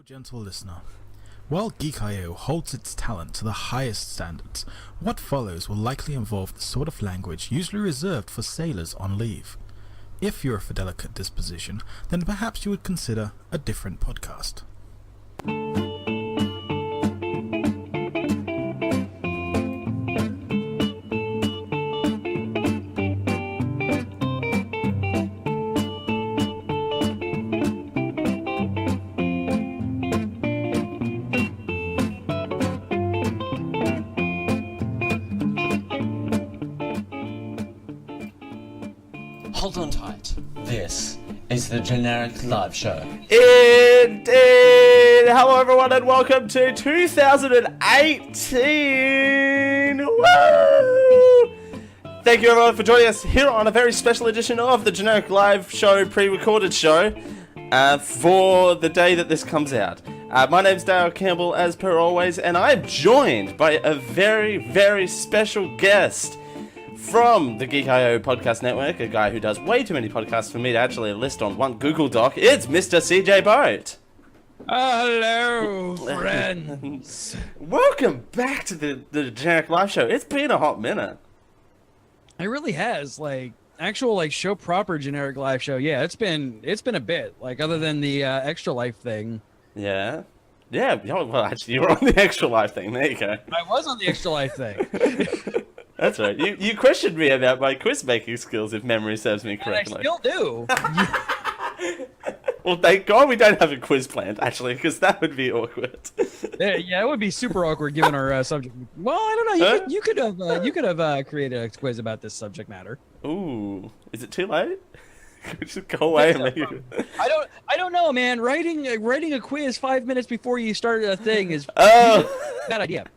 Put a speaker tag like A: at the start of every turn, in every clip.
A: gentle listener. While Geek I holds its talent to the highest standards, what follows will likely involve the sort of language usually reserved for sailors on leave. If you're of a delicate disposition, then perhaps you would consider a different podcast.
B: Hold on tight. This is the Generic Live Show.
C: Indeed! Hello everyone and welcome to 2018! Woo! Thank you everyone for joining us here on a very special edition of the Generic Live Show pre-recorded show for the day that this comes out. My name's Dale Campbell as per always, and I'm joined by a very, very special guest from the Geek I podcast network, a guy who does way too many podcasts for me to actually list on one Google Doc. It's Mr. CJ Boat.
D: Hello, friends.
C: Welcome back to the Generic Live Show. It's been a hot minute.
D: It really has, actual show proper Generic Live Show. Yeah, it's been a bit, other than the Extra Life thing.
C: Yeah. Yeah, well, actually, you were on the Extra Life thing. There you go.
D: I was on the Extra Life thing.
C: That's right. You questioned me about my quiz making skills, if memory serves me correctly.
D: And I still do.
C: Well, thank God we don't have a quiz planned, actually, because that would be awkward.
D: Yeah, it would be super awkward given our subject. Well, I don't know. You could have created a quiz about this subject matter.
C: Ooh, is it too late? Could we just go away and make it?
D: I don't know, man. Writing a quiz 5 minutes before you start a thing is
C: Oh,
D: a bad idea.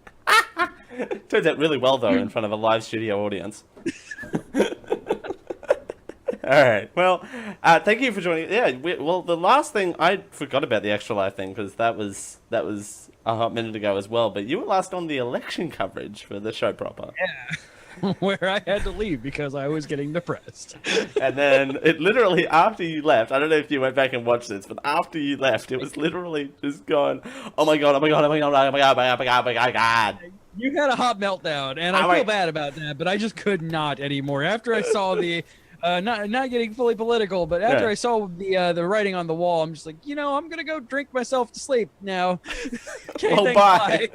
C: turns out really well though in front of a live studio audience. All right. Well, thank you for joining. Yeah. Well, the last thing I forgot about the Extra Life thing because that was a hot minute ago as well. But you were last on the election coverage for the show proper.
D: Yeah. Where I had to leave because I was getting depressed.
C: And then it literally, after you left, I don't know if you went back and watched this, but after you left, it was literally just going, oh my God, oh my God, oh my God, oh my God, oh my God, oh my God, oh my God.
D: You had a hot meltdown, and I feel bad about that, but I just could not anymore. After I saw the, not getting fully political, but after I saw the writing on the wall, I'm just like, I'm going to go drink myself to sleep now. Okay,
C: Oh,
D: thanks,
C: bye.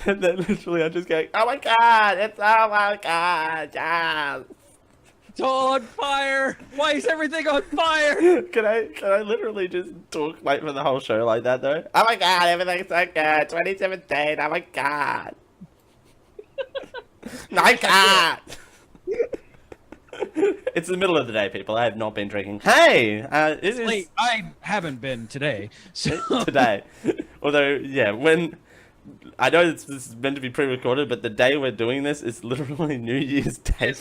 C: And then literally I'm just going, oh my God, oh my God, yeah.
D: It's all on fire. Why is everything on fire?
C: Can I literally just talk for the whole show like that though? Oh my God, everything's so good. 2017. Oh my God. My God. It's the middle of the day, people. I have not been drinking. Hey, this is
D: Wait, I haven't been today. So
C: today. Although, yeah, when I know this is meant to be pre-recorded, but the day we're doing this is literally New Year's Day.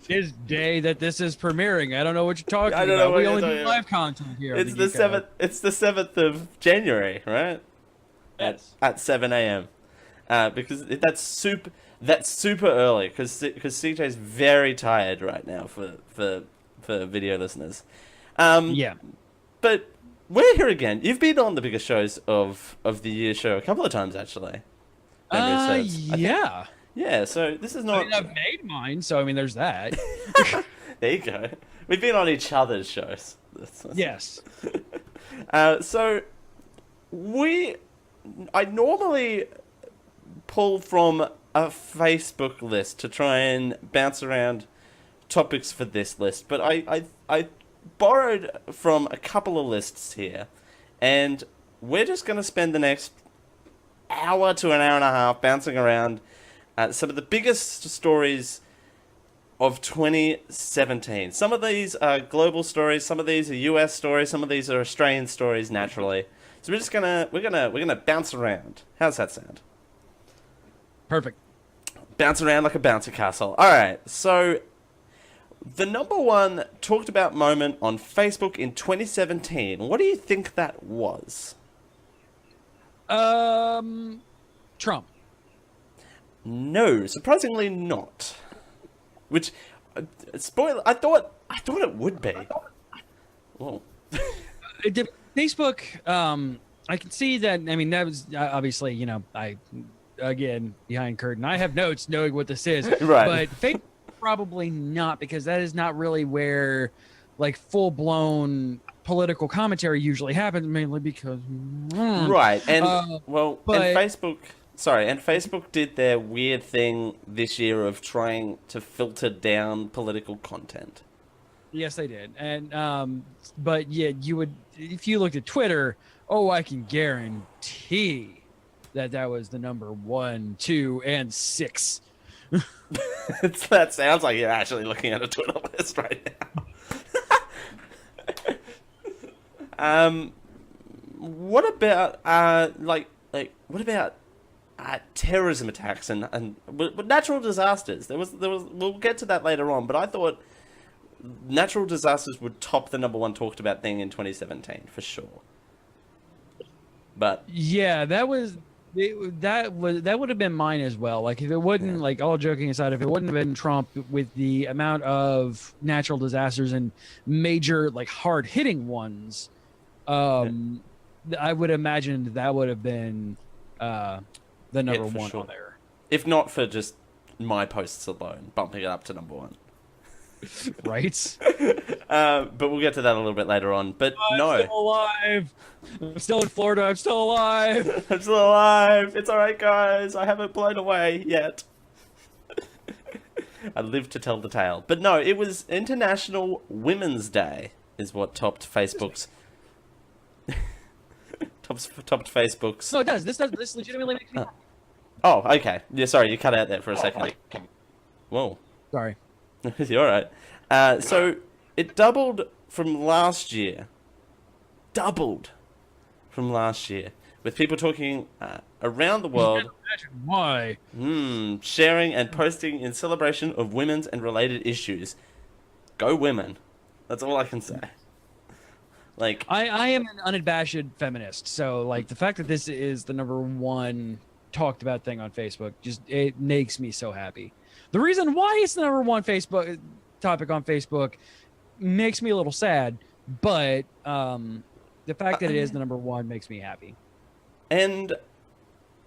D: this day that this is premiering. I don't know what you're talking
C: I don't know
D: about.
C: what
D: We
C: you're
D: only
C: talking
D: do
C: about.
D: live content here.
C: It's the 7th. It's the 7th of January, right?
D: Yes.
C: At 7 a.m. Because that's super early. Because CJ's very tired right now for video listeners.
D: Yeah.
C: But we're here again. You've been on the biggest shows of the year show a couple of times actually. Memory serves. I think-
D: Yeah.
C: Yeah. So this is not.
D: I've made mine, so there's that.
C: There you go. We've been on each other's shows.
D: Yes.
C: So I normally pull from a Facebook list to try and bounce around topics for this list, but I borrowed from a couple of lists here, and we're just going to spend the next hour to an hour and a half bouncing around some of the biggest stories of 2017. Some of these are global stories, some of these are US stories, some of these are Australian stories naturally. So we're just we're gonna bounce around. How's that sound?
D: Perfect.
C: Bounce around like a bouncy castle. Alright, so the number one talked about moment on Facebook in 2017. What do you think that was?
D: Trump.
C: No, surprisingly not. Which, spoiler, I thought it would be. Whoa.
D: Facebook I can see that. I mean, that was obviously, again, behind curtain. I have notes knowing what this is,
C: Right.
D: but Facebook probably not, because that is not really where like full blown political commentary usually happens, mainly because
C: Right. And
D: but
C: and Facebook did their weird thing this year of trying to filter down political content.
D: yes, they did. And but yeah, you would, if you looked at Twitter, oh, I can guarantee that was the number 1, 2, and 6.
C: That sounds like you're actually looking at a Twitter list right now. What about what about terrorism attacks and natural disasters? There was we'll get to that later on, but I thought natural disasters would top the number 1 talked about thing in 2017 for sure. But
D: Yeah, that would have been mine as well. Like, if it wouldn't, like, all joking aside, if it wouldn't have been Trump with the amount of natural disasters and major, like, hard hitting ones, I would imagine that would have been the number 1
C: sure.
D: on there.
C: If not for just my posts alone, bumping it up to number 1.
D: Right?
C: But we'll get to that a little bit later on. But
D: I'm still alive. I'm still in Florida. I'm still alive.
C: I'm still alive. It's all right, guys. I haven't blown away yet. I live to tell the tale. But no, it was International Women's Day is what topped Facebook's topped Facebook's.
D: No, it does. This legitimately makes me.
C: Oh, okay. Yeah, sorry, you cut out there for a second. Whoa.
D: Sorry.
C: You're all right. So it doubled from last year. Doubled from last year, with people talking around the world.
D: Imagine why.
C: Sharing and posting in celebration of women's and related issues. Go women. That's all I can say. Like,
D: I am an unabashed feminist, so like the fact that this is the number 1 talked about thing on Facebook, it makes me so happy. The reason why it's the number 1 Facebook topic on Facebook makes me a little sad, but the fact that it is the number 1 makes me happy.
C: And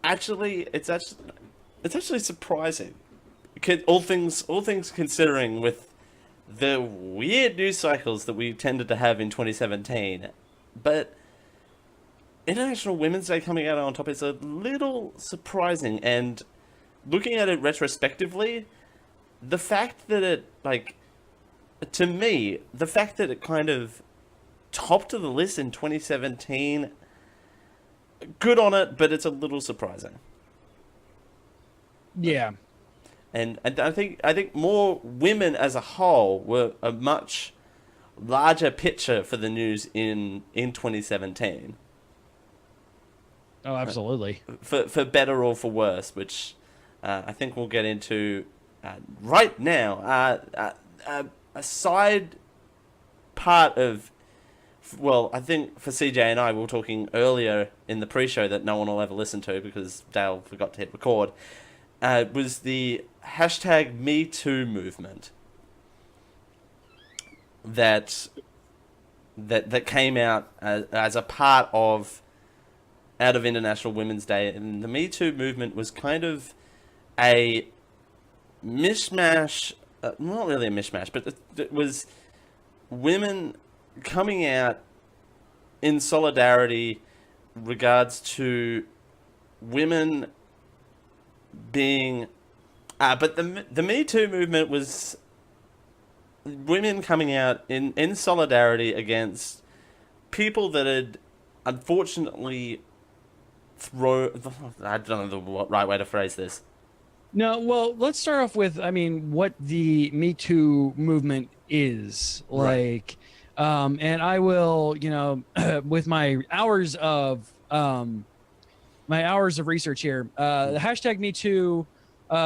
C: actually, it's actually surprising. All things considering, with the weird news cycles that we tended to have in 2017, but International Women's Day coming out on top is a little surprising. And looking at it retrospectively, the fact that it, like, to me, the fact that it kind of topped of the list in 2017, good on it, but it's a little surprising.
D: Yeah.
C: And I think more women as a whole were a much larger picture for the news in 2017.
D: Oh, absolutely.
C: For better or for worse, which I think we'll get into right now. A side part of, well, I think for CJ and I, we were talking earlier in the pre-show that no one will ever listen to because Dale forgot to hit record, was the hashtag #MeToo movement that came out as a part of International Women's Day. And the #MeToo movement was kind of a mishmash, not really a mishmash, but it was women coming out in solidarity regards to women being... but the Me Too movement was women coming out in solidarity against people that had unfortunately I don't know the right way to phrase this.
D: No, well, let's start off with, I mean, what the Me Too movement is. Like, right. And I will, with my hours of research here, the hashtag Me Too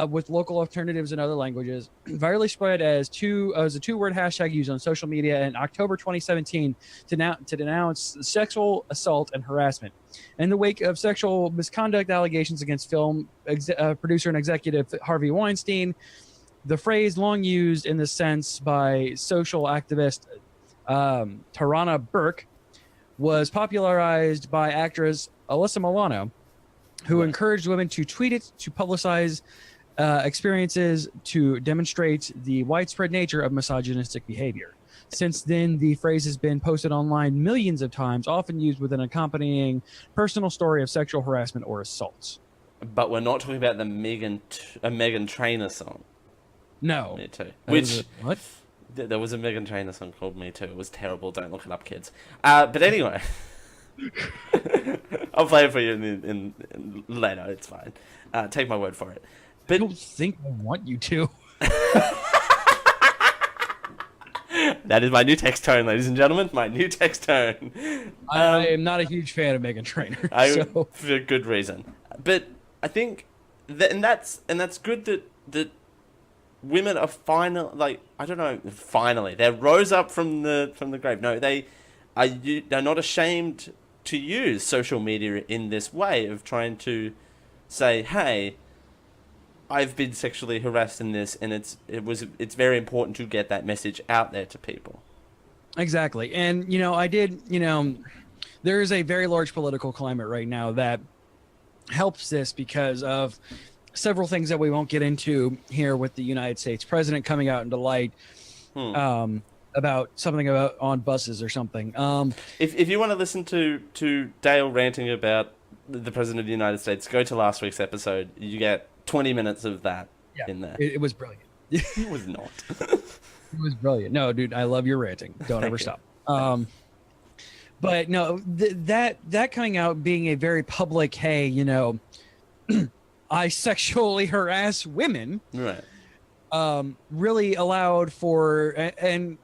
D: with local alternatives in other languages virally spread as a 2-word hashtag used on social media in October 2017 to denounce sexual assault and harassment. In the wake of sexual misconduct allegations against film producer and executive Harvey Weinstein, the phrase long used in this sense by social activist Tarana Burke was popularized by actress Alyssa Milano, who encouraged women to tweet it to publicize experiences to demonstrate the widespread nature of misogynistic behavior. Since then, the phrase has been posted online millions of times, often used with an accompanying personal story of sexual harassment or assault.
C: But we're not talking about the Meghan Trainor song.
D: No.
C: Me Too.
D: What?
C: There was a Meghan Trainor song called Me Too. It was terrible. Don't look it up, kids. But anyway. I'll play it for you in later. It's fine. Take my word for it. But
D: I don't think I want you to.
C: that is my new text tone, ladies and gentlemen. My new text tone.
D: I am not a huge fan of Meghan Trainor. So.
C: For good reason. But I think that's good that women are finally, finally they rose up from the grave. No, they're not ashamed to use social media in this way of trying to say, hey, I've been sexually harassed in this, and it's very important to get that message out there to people.
D: Exactly. And, there is a very large political climate right now that helps this because of several things that we won't get into here with the United States president coming out into light about something about on buses or something.
C: If you want to listen to Dale ranting about the president of the United States, go to last week's episode. You get 20 minutes of that in there.
D: It was brilliant.
C: It was not.
D: It was brilliant. No, dude, I love your ranting. Don't ever stop. But no, that coming out being a very public, hey, I sexually harass women,
C: right?
D: Really allowed for and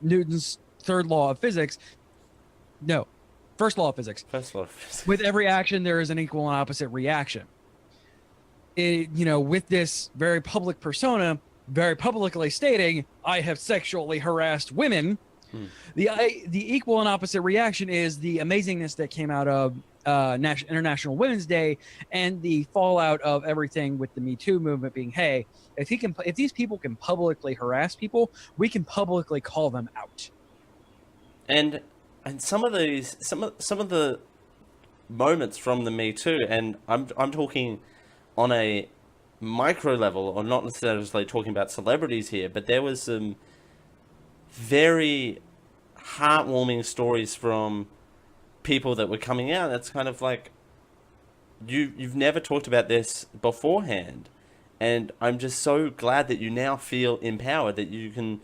D: Newton's third law of physics. No, first law of physics.
C: First law of physics.
D: With every action, there is an equal and opposite reaction. With this very public persona, very publicly stating, I have sexually harassed women. The equal and opposite reaction is the amazingness that came out of International Women's Day and the fallout of everything with the Me Too movement being, hey, if these people can publicly harass people, we can publicly call them out. And
C: some of the moments from the Me Too, and I'm talking on a micro level, or not necessarily talking about celebrities here, but there was some very heartwarming stories from people that were coming out. That's kind of like, you've never talked about this beforehand, and I'm just so glad that you now feel empowered that you can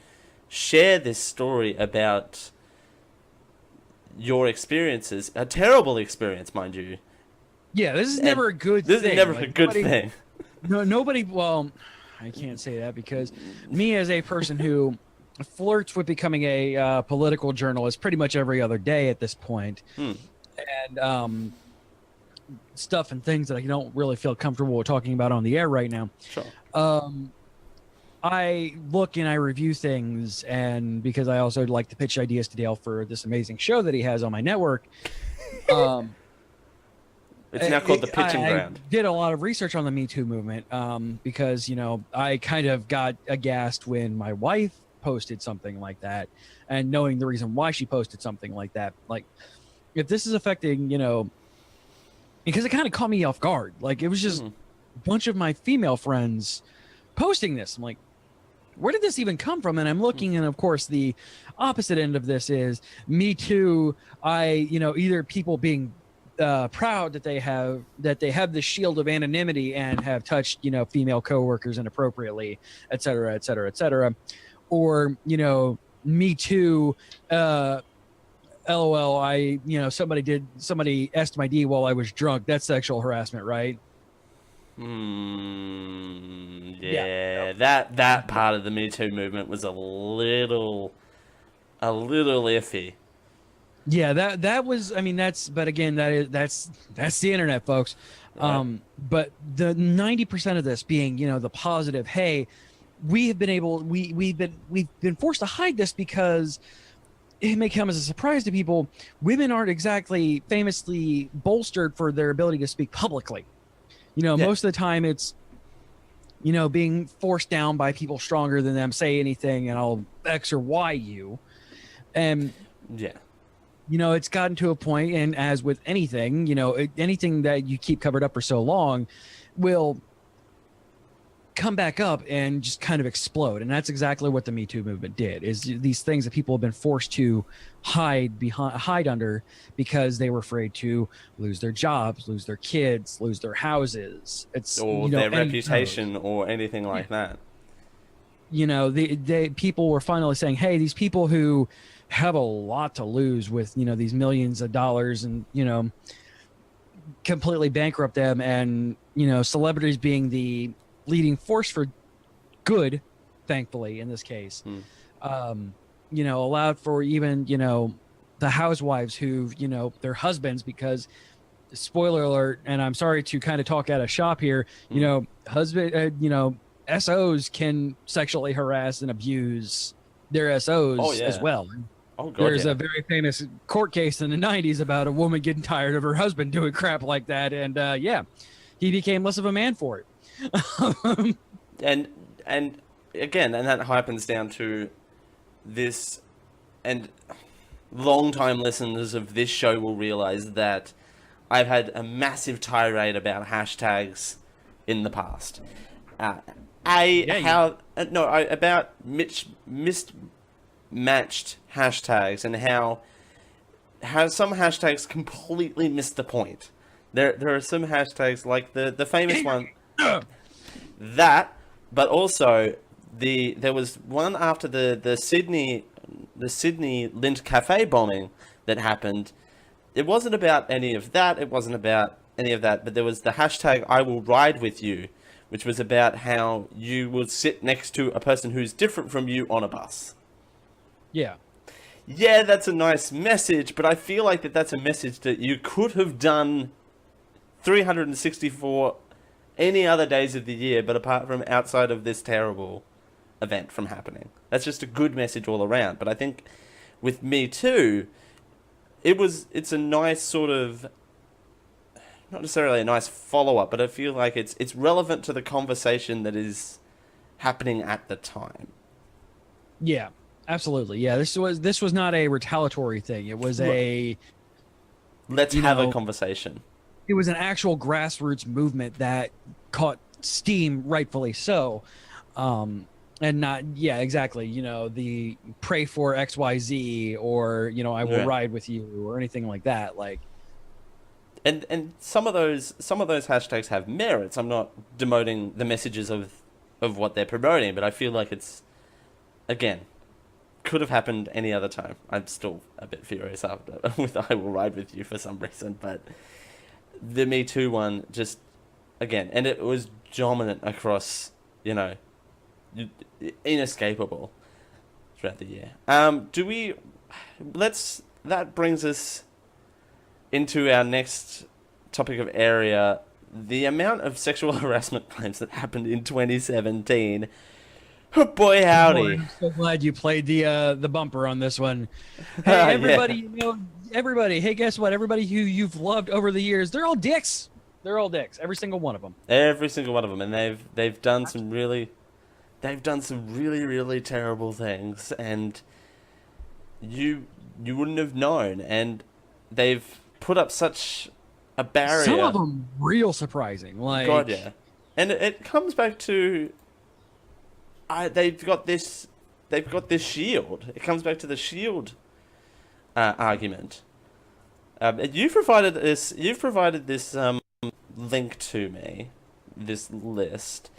C: share this story about your experiences, a terrible experience, mind you.
D: Yeah, this is never a good thing.
C: This is never a good thing.
D: No, nobody. Well, I can't say that because me as a person who flirts with becoming a political journalist pretty much every other day at this point, and stuff and things that I don't really feel comfortable with talking about on the air right now.
C: Sure.
D: I look and I review things, and because I also like to pitch ideas to Dale for this amazing show that he has on my network.
C: It's now called the Pitching Ground.
D: I did a lot of research on the Me Too movement because, I kind of got aghast when my wife posted something like that, and knowing the reason why she posted something like that. Like, if this is affecting, because it kind of caught me off guard. Like, it was just a bunch of my female friends posting this. I'm like, where did this even come from? And I'm looking, and of course, the opposite end of this is Me Too. Either people being proud that they have the shield of anonymity and have touched female coworkers inappropriately, et cetera, et cetera, et cetera, or Me Too. LOL. Somebody asked my D while I was drunk. That's sexual harassment, right?
C: Yeah. That part of the Me Too movement was a little iffy.
D: Yeah, that was. I mean, that's the internet, folks. Right. But the 90% of this being, the positive. Hey, we've been forced to hide this because it may come as a surprise to people. Women aren't exactly famously bolstered for their ability to speak publicly. Most of the time it's, being forced down by people stronger than them. Say anything and I'll X or Y you. And
C: yeah.
D: it's gotten to a point, and as with anything, anything that you keep covered up for so long will come back up and just kind of explode. And that's exactly what the Me Too movement did, is these things that people have been forced to hide under because they were afraid to lose their jobs, lose their kids, lose their houses.
C: Or their reputation or anything like that.
D: The people were finally saying, hey, these people who have a lot to lose with, these millions of dollars and, completely bankrupt them, and, celebrities being the leading force for good, thankfully, in this case, allowed for even, the housewives who, their husbands, because spoiler alert, and I'm sorry to kind of talk out of shop here, SOs can sexually harass and abuse their SOs as well.
C: Oh, God,
D: There's a very famous court case in the 90s about a woman getting tired of her husband doing crap like that. And he became less of a man for it.
C: and again, and that happens down to this, and long-time listeners of this show will realize that I've had a massive tirade about hashtags in the past. About mismatched hashtags, and how some hashtags completely miss the point. There are some hashtags like the famous one that, but also there was one after the Sydney Lint Cafe bombing that happened. It wasn't about any of that. But there was the hashtag I will ride with you, which was about how you would sit next to a person who's different from you on a bus.
D: Yeah.
C: Yeah, that's a nice message, but I feel like that's a message that you could have done 364 any other days of the year, but apart from outside of this terrible event from happening. That's just a good message all around. But I think with Me Too, it's a nice sort of, not necessarily a nice follow-up, but I feel like it's relevant to the conversation that is happening at the time.
D: Yeah, absolutely. Yeah, this was not a retaliatory thing. It was
C: let's have a conversation.
D: It was an actual grassroots movement that caught steam, rightfully so. And not, yeah, exactly, the pray for XYZ, or, I will ride with you, or anything like that. Like,
C: and some of those hashtags have merits. I'm not demoting the messages of what they're promoting, but I feel like it's, again, could have happened any other time. I'm still a bit furious after with I will ride with you for some reason, but the Me Too one, just, again, and it was dominant across, inescapable throughout the year. That brings us into our next topic of area, the amount of sexual harassment claims that happened in 2017. Oh boy, howdy!
D: I'm so glad you played the bumper on this one. Hey, everybody, everybody. Hey, guess what? Everybody who you've loved over the years, they're all dicks. They're all dicks. Every single one of them.
C: Every single one of them, and they've done some really really terrible things, and you wouldn't have known, and they've put up such a barrier.
D: Some of them real surprising. Like,
C: God, yeah, and it comes back to. They've got this shield. It comes back to the shield argument. You've provided this link to me, this list.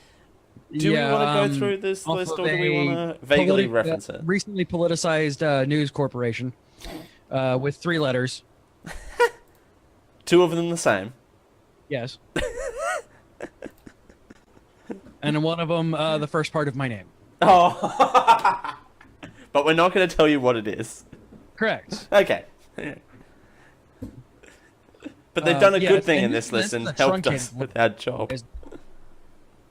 C: Do we want to go through this list, or do we want to vaguely reference it?
D: Recently politicized news corporation with 3 letters.
C: 2 of them the same.
D: Yes. And one of them, the first part of my name.
C: Oh. But we're not going to tell you what it is.
D: Correct.
C: Okay. But they've done a good thing in this list and helped us with our job.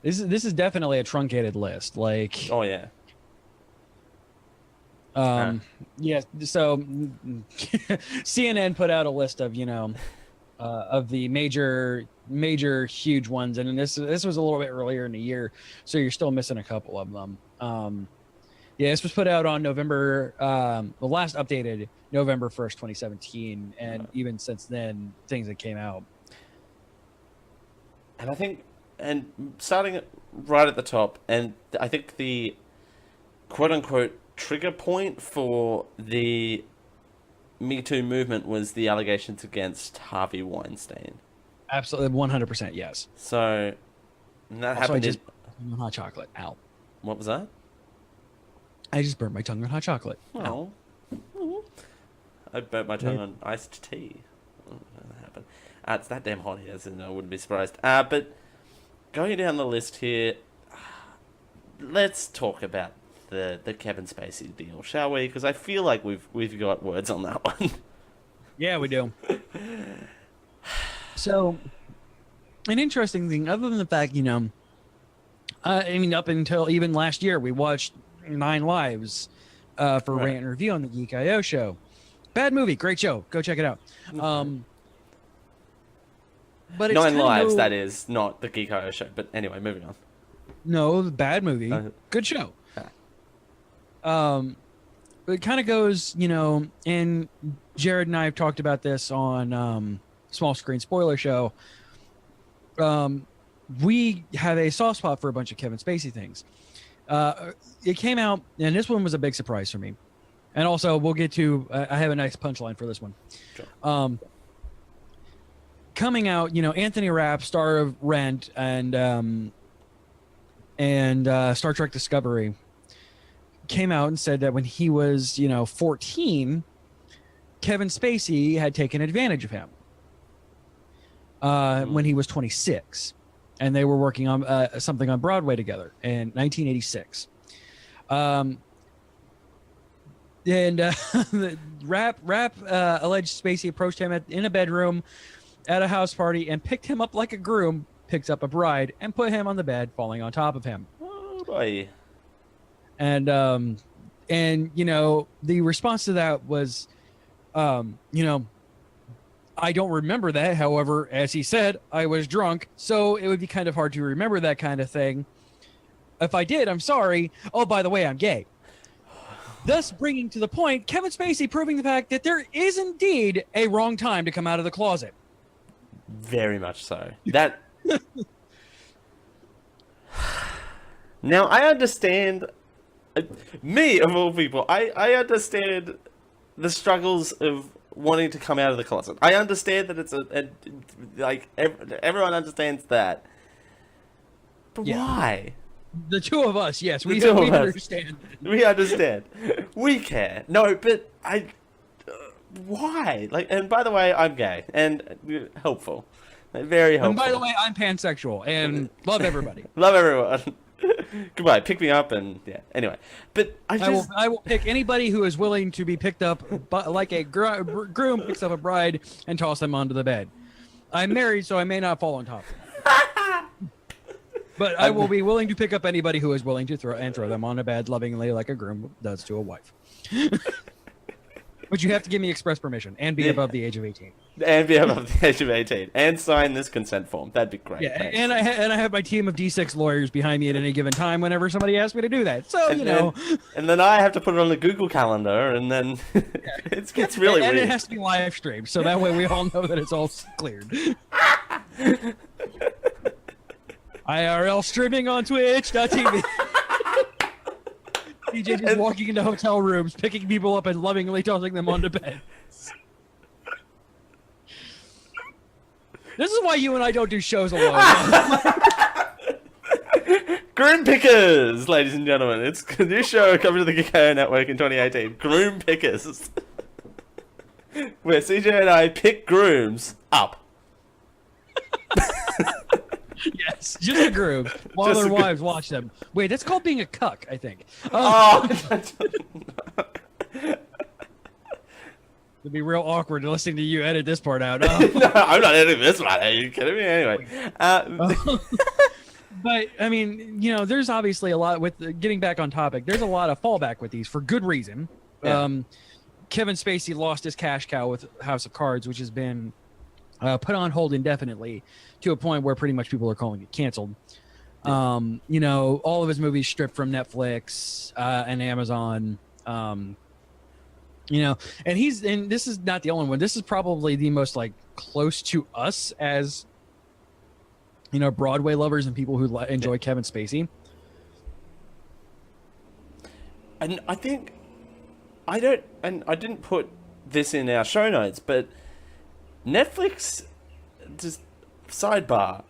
D: This is definitely a truncated list. Like.
C: Oh yeah.
D: Yeah. So CNN put out a list of of the major huge ones, and this was a little bit earlier in the year, so you're still missing a couple of them. Yeah, this was put out on November, the last updated November 1st, 2017. And even since then, things that came out.
C: And I think, and starting right at the top, and I think the quote-unquote trigger point for the Me Too movement was the allegations against Harvey Weinstein.
D: Absolutely, 100% yes.
C: So, that
D: Also,
C: happened
D: I just burned hot chocolate. Ow.
C: What was that?
D: I just burnt my tongue on hot chocolate. Ow.
C: Oh. I burnt my tongue on iced tea. Oh, that happened. It's that damn hot here, so I wouldn't be surprised. But going down the list here, let's talk about the Kevin Spacey deal, shall we? Because I feel like we've got words on that one.
D: Yeah, we do. So, an interesting thing, other than the fact, I mean, up until even last year, we watched 9 Lives for Rant and Review on the Geek I show. Bad movie, great show. Go check it out. But it's
C: 9 Lives, that is, not the Geek I show. But anyway, moving on.
D: No, bad movie, good show. It kind of goes, and Jared and I have talked about this on Small Screen Spoiler Show. We have a soft spot for a bunch of Kevin Spacey things. It came out, and this one was a big surprise for me. And also, we'll get to, I have a nice punchline for this one. Sure. Coming out, Anthony Rapp, star of Rent and Star Trek Discovery, came out and said that when he was, 14, Kevin Spacey had taken advantage of him when he was 26. And they were working on something on Broadway together in 1986. Rapp alleged Spacey approached him in a bedroom at a house party and picked him up like a groom picks up a bride and put him on the bed, falling on top of him.
C: Oh boy.
D: And the response to that was, I don't remember that. However, as he said, I was drunk, so it would be kind of hard to remember that kind of thing. If I did, I'm sorry. Oh, by the way, I'm gay. Thus bringing to the point, Kevin Spacey proving the fact that there is indeed a wrong time to come out of the closet.
C: Very much so. That. Now, I understand. Me, of all people, I understand the struggles of wanting to come out of the closet. I understand that it's everyone understands that. But why?
D: The two of us, yes, we understand.
C: We understand. We care. No, but why? And by the way, I'm gay and helpful, very helpful.
D: And by the way, I'm pansexual and love everybody.
C: Love everyone. Goodbye. Pick me up and yeah. Anyway, but
D: I will pick anybody who is willing to be picked up, like a groom picks up a bride and toss them onto the bed. I'm married, so I may not fall on top. But I will be willing to pick up anybody who is willing to throw them on a bed lovingly, like a groom does to a wife. But you have to give me express permission and be above the age of 18.
C: And be above the age of 18 and sign this consent form. That'd be great.
D: Yeah, and I have my team of D6 lawyers behind me at any given time whenever somebody asks me to do that. So
C: and then I have to put it on the Google Calendar, and then it gets really weird.
D: And it has to be live streamed, so that way we all know that it's all cleared. IRL streaming on Twitch.tv. DJ just walking into hotel rooms, picking people up and lovingly tossing them onto bed. This is why you and I don't do shows alone.
C: Groom Pickers, ladies and gentlemen. It's a new show coming to the Geek I Network in 2018. Groom Pickers. Where CJ and I pick grooms up.
D: Yes, just the grooms, while their wives watch them. Wait, that's called being a cuck, I think. It'd be real awkward listening to you edit this part out.
C: No, I'm not editing this one. Are you kidding me? Anyway.
D: But, I mean, there's obviously a lot with getting back on topic. There's a lot of fallback with these for good reason. Yeah. Kevin Spacey lost his cash cow with House of Cards, which has been put on hold indefinitely to a point where pretty much people are calling it canceled. You know, all of his movies stripped from Netflix and Amazon. You know, and this is not the only one. This is probably the most like close to us as, you know, Broadway lovers and people who enjoy Kevin Spacey.
C: And I think I didn't put this in our show notes, but Netflix, just sidebar,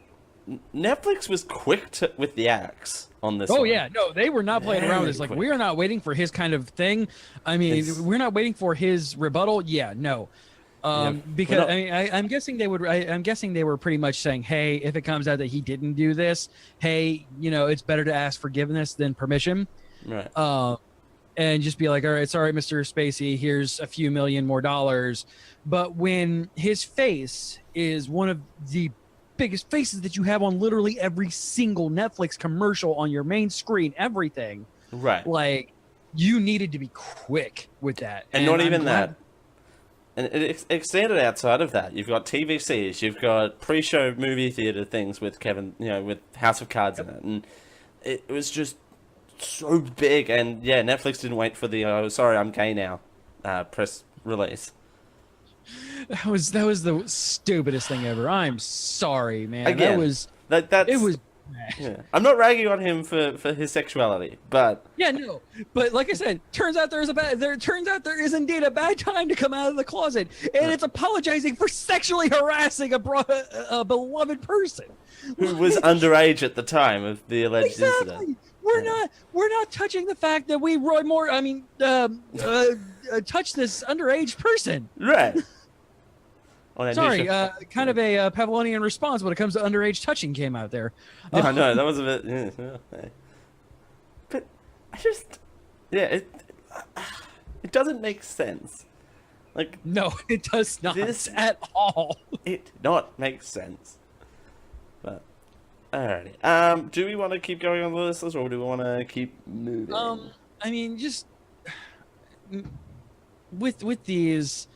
C: Netflix was quick with the axe on this.
D: Oh yeah, no, they were not playing around with this. Like, we are not waiting for his kind of thing. I mean, we're not waiting for his rebuttal. Yeah, no. Because I mean, I'm guessing they would. I'm guessing they were pretty much saying, "Hey, if it comes out that he didn't do this, hey, you know, it's better to ask forgiveness than permission."
C: Right.
D: And just be like, "All right, sorry, Mr. Spacey. Here's a few million more dollars." But when his face is one of the biggest faces that you have on literally every single Netflix commercial on your main screen, everything,
C: right?
D: Like, you needed to be quick with that,
C: and not even that. And it extended outside of that. You've got TVCs, you've got pre-show movie theater things with Kevin, you know, with House of Cards in it, and it was just so big. And yeah, Netflix didn't wait for the "oh, sorry, I'm gay now" press release.
D: That was the stupidest thing ever. I'm sorry, man.
C: Again, it was. Yeah. I'm not ragging on him for his sexuality, but
D: yeah, no. But like I said, turns out there is indeed a bad time to come out of the closet, and it's apologizing for sexually harassing a beloved person
C: who was underage at the time of the alleged incident.
D: We're not touching the fact that we touched this underage person.
C: Right.
D: Sorry, kind of a Pavlovian response when it comes to underage touching came out there.
C: Yeah, I know, that was a bit... Yeah. But I just... Yeah, it doesn't make sense. Like,
D: no, it does not at all.
C: It did not make sense. But, alrighty. Do we want to keep going on the list, or do we want to keep moving?
D: I mean, just... With these...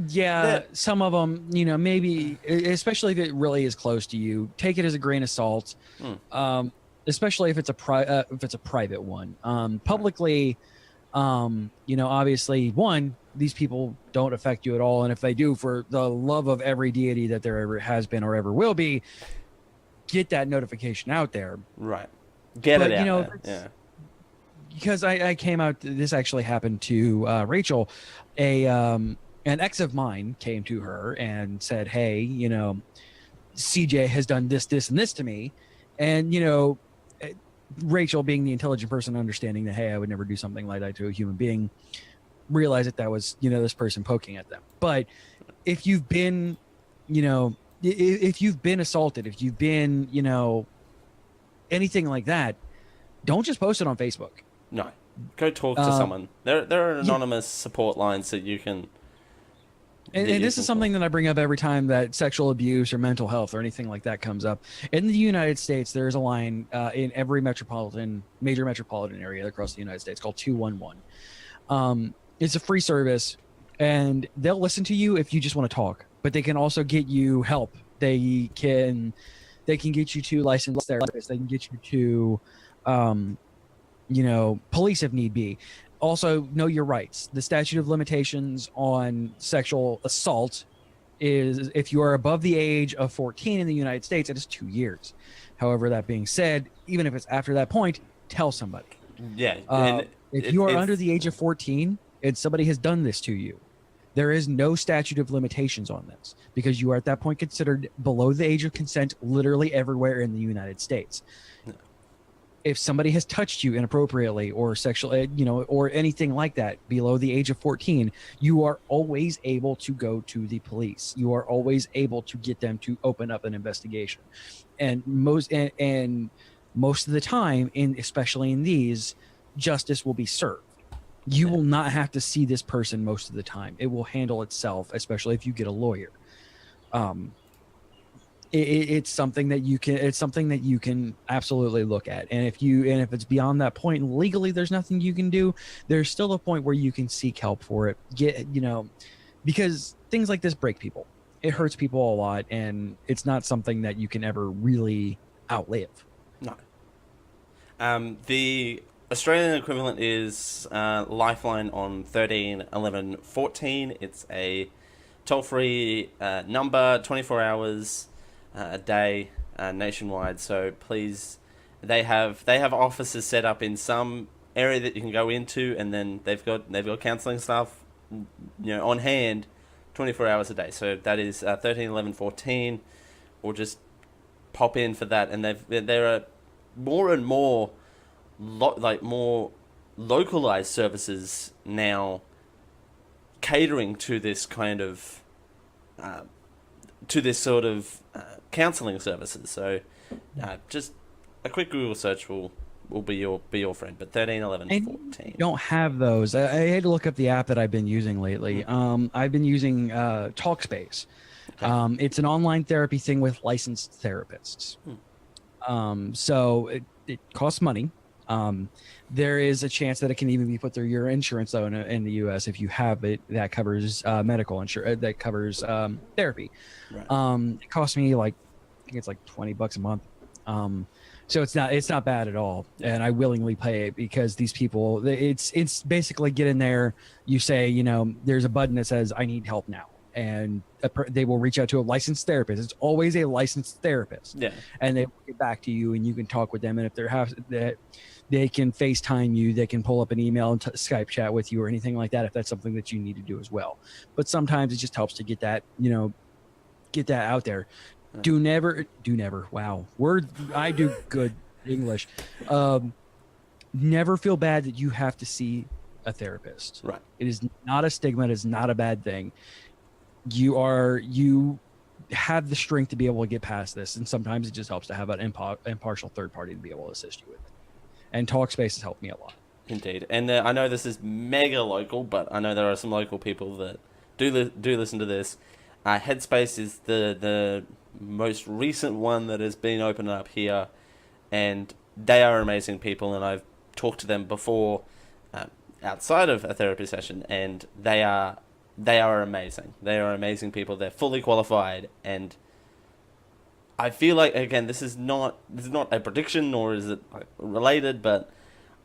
D: Yeah, some of them, you know, maybe, especially if it really is close to you, take it as a grain of salt. Especially if it's a private one. Publicly, you know, obviously, these people don't affect you at all, and if they do, for the love of every deity that there ever has been or ever will be, get that notification out there.
C: Right. Get it out there. Yeah.
D: Because I came out. This actually happened to Rachel. An ex of mine came to her and said, "Hey, you know, CJ has done this, this, and this to me." And, you know, Rachel, being the intelligent person, understanding that, hey, I would never do something like that to a human being, realized that was, you know, this person poking at them. But if you've been, you know, if you've been assaulted, if you've been, you know, anything like that, don't just post it on Facebook.
C: No. Go talk to someone. There are anonymous support lines that you can...
D: And this is something that I bring up every time that sexual abuse or mental health or anything like that comes up. In the United States, there's a line in every major metropolitan area across the United States called 211. It's a free service, and they'll listen to you if you just want to talk. But they can also get you help. They can get you to licensed therapists. They can get you to, you know, police if need be. Also, know your rights. The statute of limitations on sexual assault is, if you are above the age of 14 in the United States, it is 2 years. However, that being said, even if it's after that point, tell somebody.
C: Yeah.
D: If you are under the age of 14 and somebody has done this to you, there is no statute of limitations on this, because you are at that point considered below the age of consent literally everywhere in the United States. If somebody has touched you inappropriately or sexually, you know, or anything like that below the age of 14, you are always able to go to the police. You are always able to get them to open up an investigation. And most of the time, especially in these, justice will be served. You will not have to see this person most of the time. It will handle itself, especially if you get a lawyer. It's something that you can absolutely look at. And if it's beyond that point legally, there's nothing you can do. There's still a point where you can seek help for it. Because things like this break people. It hurts people a lot, and it's not something that you can ever really outlive.
C: No. The Australian equivalent is Lifeline on 13 11 14. It's a toll-free number, 24 hours a day, nationwide. So please, they have offices set up in some area that you can go into, and then they've got counselling staff, on hand, 24 hours a day. So that is 13 11 14, or just pop in for that. And there are more and more more localized services now catering to this kind of to this sort of counseling services. So just a quick Google search will be your friend. But 13 11 14
D: don't have those. I had to look up the app that I've been using lately. I've been using Talkspace. Okay. It's an online therapy thing with licensed therapists. So it costs money. There is a chance that it can even be put through your insurance, though, in the U.S. if you have it. That covers medical insurance. That covers therapy. Right. It costs me I think it's like $20 a month. So it's not bad at all, and I willingly pay it because these people. It's basically get in there. You say, there's a button that says I need help now, and they will reach out to a licensed therapist. It's always a licensed therapist. Yeah. And they will get back to you, and you can talk with them. And if they can FaceTime you, they can pull up an email and Skype chat with you or anything like that if that's something that you need to do as well. But sometimes it just helps to get that, get that out there. Do never. Wow. I do good English. Never feel bad that you have to see a therapist.
C: Right.
D: It is not a stigma. It is not a bad thing. You have the strength to be able to get past this, and sometimes it just helps to have an impartial third party to be able to assist you with it. And Talkspace has helped me a lot.
C: Indeed, and I know this is mega local, but I know there are some local people that do listen to this. Headspace is the most recent one that has been opened up here, and they are amazing people, and I've talked to them before outside of a therapy session, and they are amazing. They are amazing people. They're fully qualified, and I feel like, again, this is not a prediction, nor is it related, but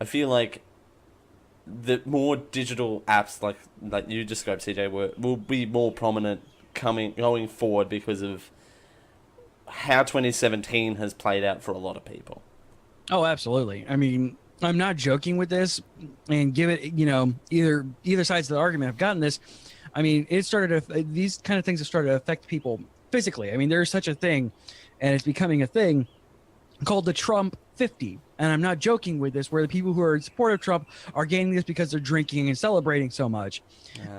C: I feel like the more digital apps like you described, CJ, will be more prominent going forward because of how 2017 has played out for a lot of people.
D: Oh, absolutely. I mean, I'm not joking with this, and give it, either sides of the argument have gotten this. I mean, these kind of things have started to affect people physically. I mean, there's such a thing, and it's becoming a thing called the Trump 50. And I'm not joking with this, where the people who are in support of Trump are gaining this because they're drinking and celebrating so much.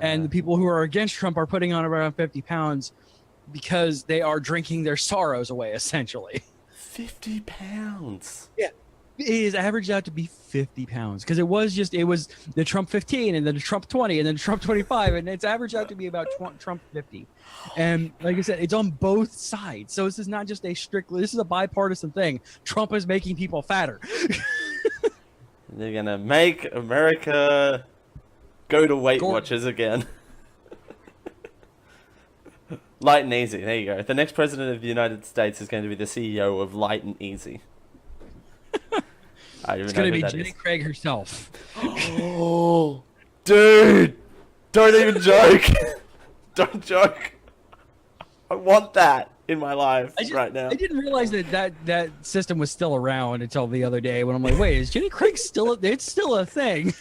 D: And the people who are against Trump are putting on around 50 pounds because they are drinking their sorrows away, essentially.
C: 50 pounds?
D: Yeah. It is averaged out to be 50 pounds because it was the Trump 15 and then the Trump 20 and then the Trump 25, and it's averaged out to be about Trump 50. And like I said, it's on both sides. So this is not just this is a bipartisan thing. Trump is making people fatter.
C: They're going to make America go to Weight Watchers again. Light and Easy. There you go. The next president of the United States is going to be the CEO of Light and Easy.
D: It's going to be Jenny Craig herself.
C: Oh, dude. Don't even joke. Don't joke. I want that in my life right now.
D: I didn't realize that system was still around until the other day when I'm like, wait, is Jenny Craig still? It's still a thing.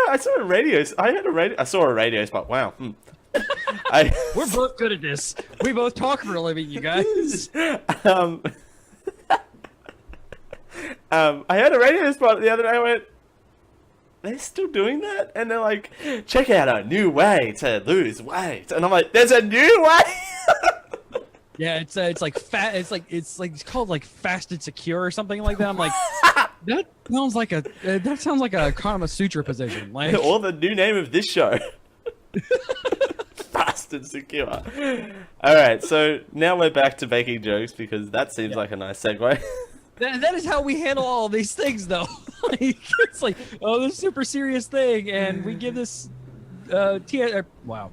C: I saw a radio. I saw a radio spot. Wow.
D: We're both good at this. We both talk for a living, you guys.
C: I heard a radio spot the other day. I went, they're still doing that? And they're like, check out a new way to lose weight. And I'm like, there's a new way?
D: Yeah, it's like fat. It's called like Fast and Secure or something like that. I'm like, that sounds like a Kama Sutra position. Like,
C: or the new name of this show. Fast and Secure. All right, so now we're back to making jokes because that seems like a nice segue.
D: That is how we handle all these things, though. It's like, oh, this super serious thing, and we give this PSA. Wow.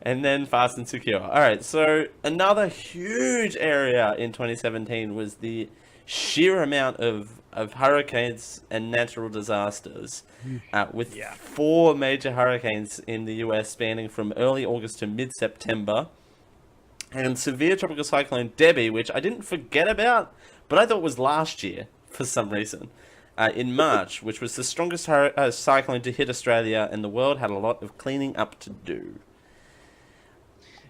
C: And then fast and secure. All right, so another huge area in 2017 was the sheer amount of hurricanes and natural disasters, with 4 major hurricanes in the US spanning from early August to mid-September, and severe tropical cyclone Debbie, which I didn't forget about, but I thought was last year for some reason, in March, which was the strongest cyclone to hit Australia, and the world had a lot of cleaning up to do.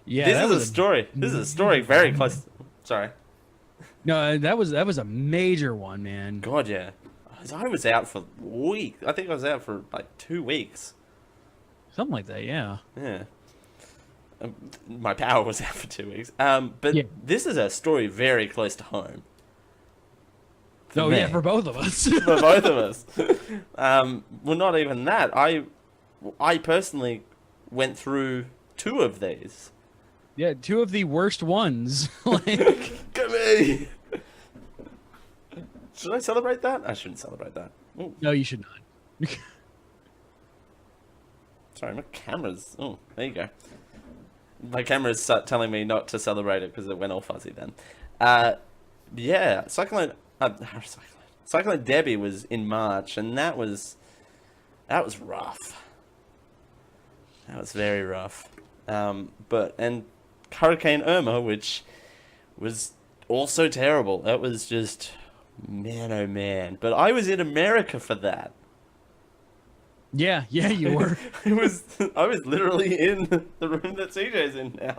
D: Yeah,
C: This is a story. This is a story very close. Sorry.
D: No, that was a major one, man.
C: God, yeah. I was out for weeks. I think I was out for like 2 weeks.
D: Something like that, yeah.
C: Yeah. My power was out for 2 weeks. But this is a story very close to home.
D: Oh, yeah, for both of us.
C: For both of us. Well, not even that. I personally went through 2 of these.
D: Yeah, 2 of the worst ones. Like,
C: Come me. Should I celebrate that? I shouldn't celebrate that. Ooh.
D: No, you should not.
C: Sorry, my camera's... Oh, there you go. My camera's telling me not to celebrate it because it went all fuzzy then. Yeah, Cyclone Debbie was in March, and that was rough. That was very rough. And Hurricane Irma, which was also terrible. That was just, man, oh man. But I was in America for that.
D: Yeah, you were.
C: I was literally in the room that CJ's in now.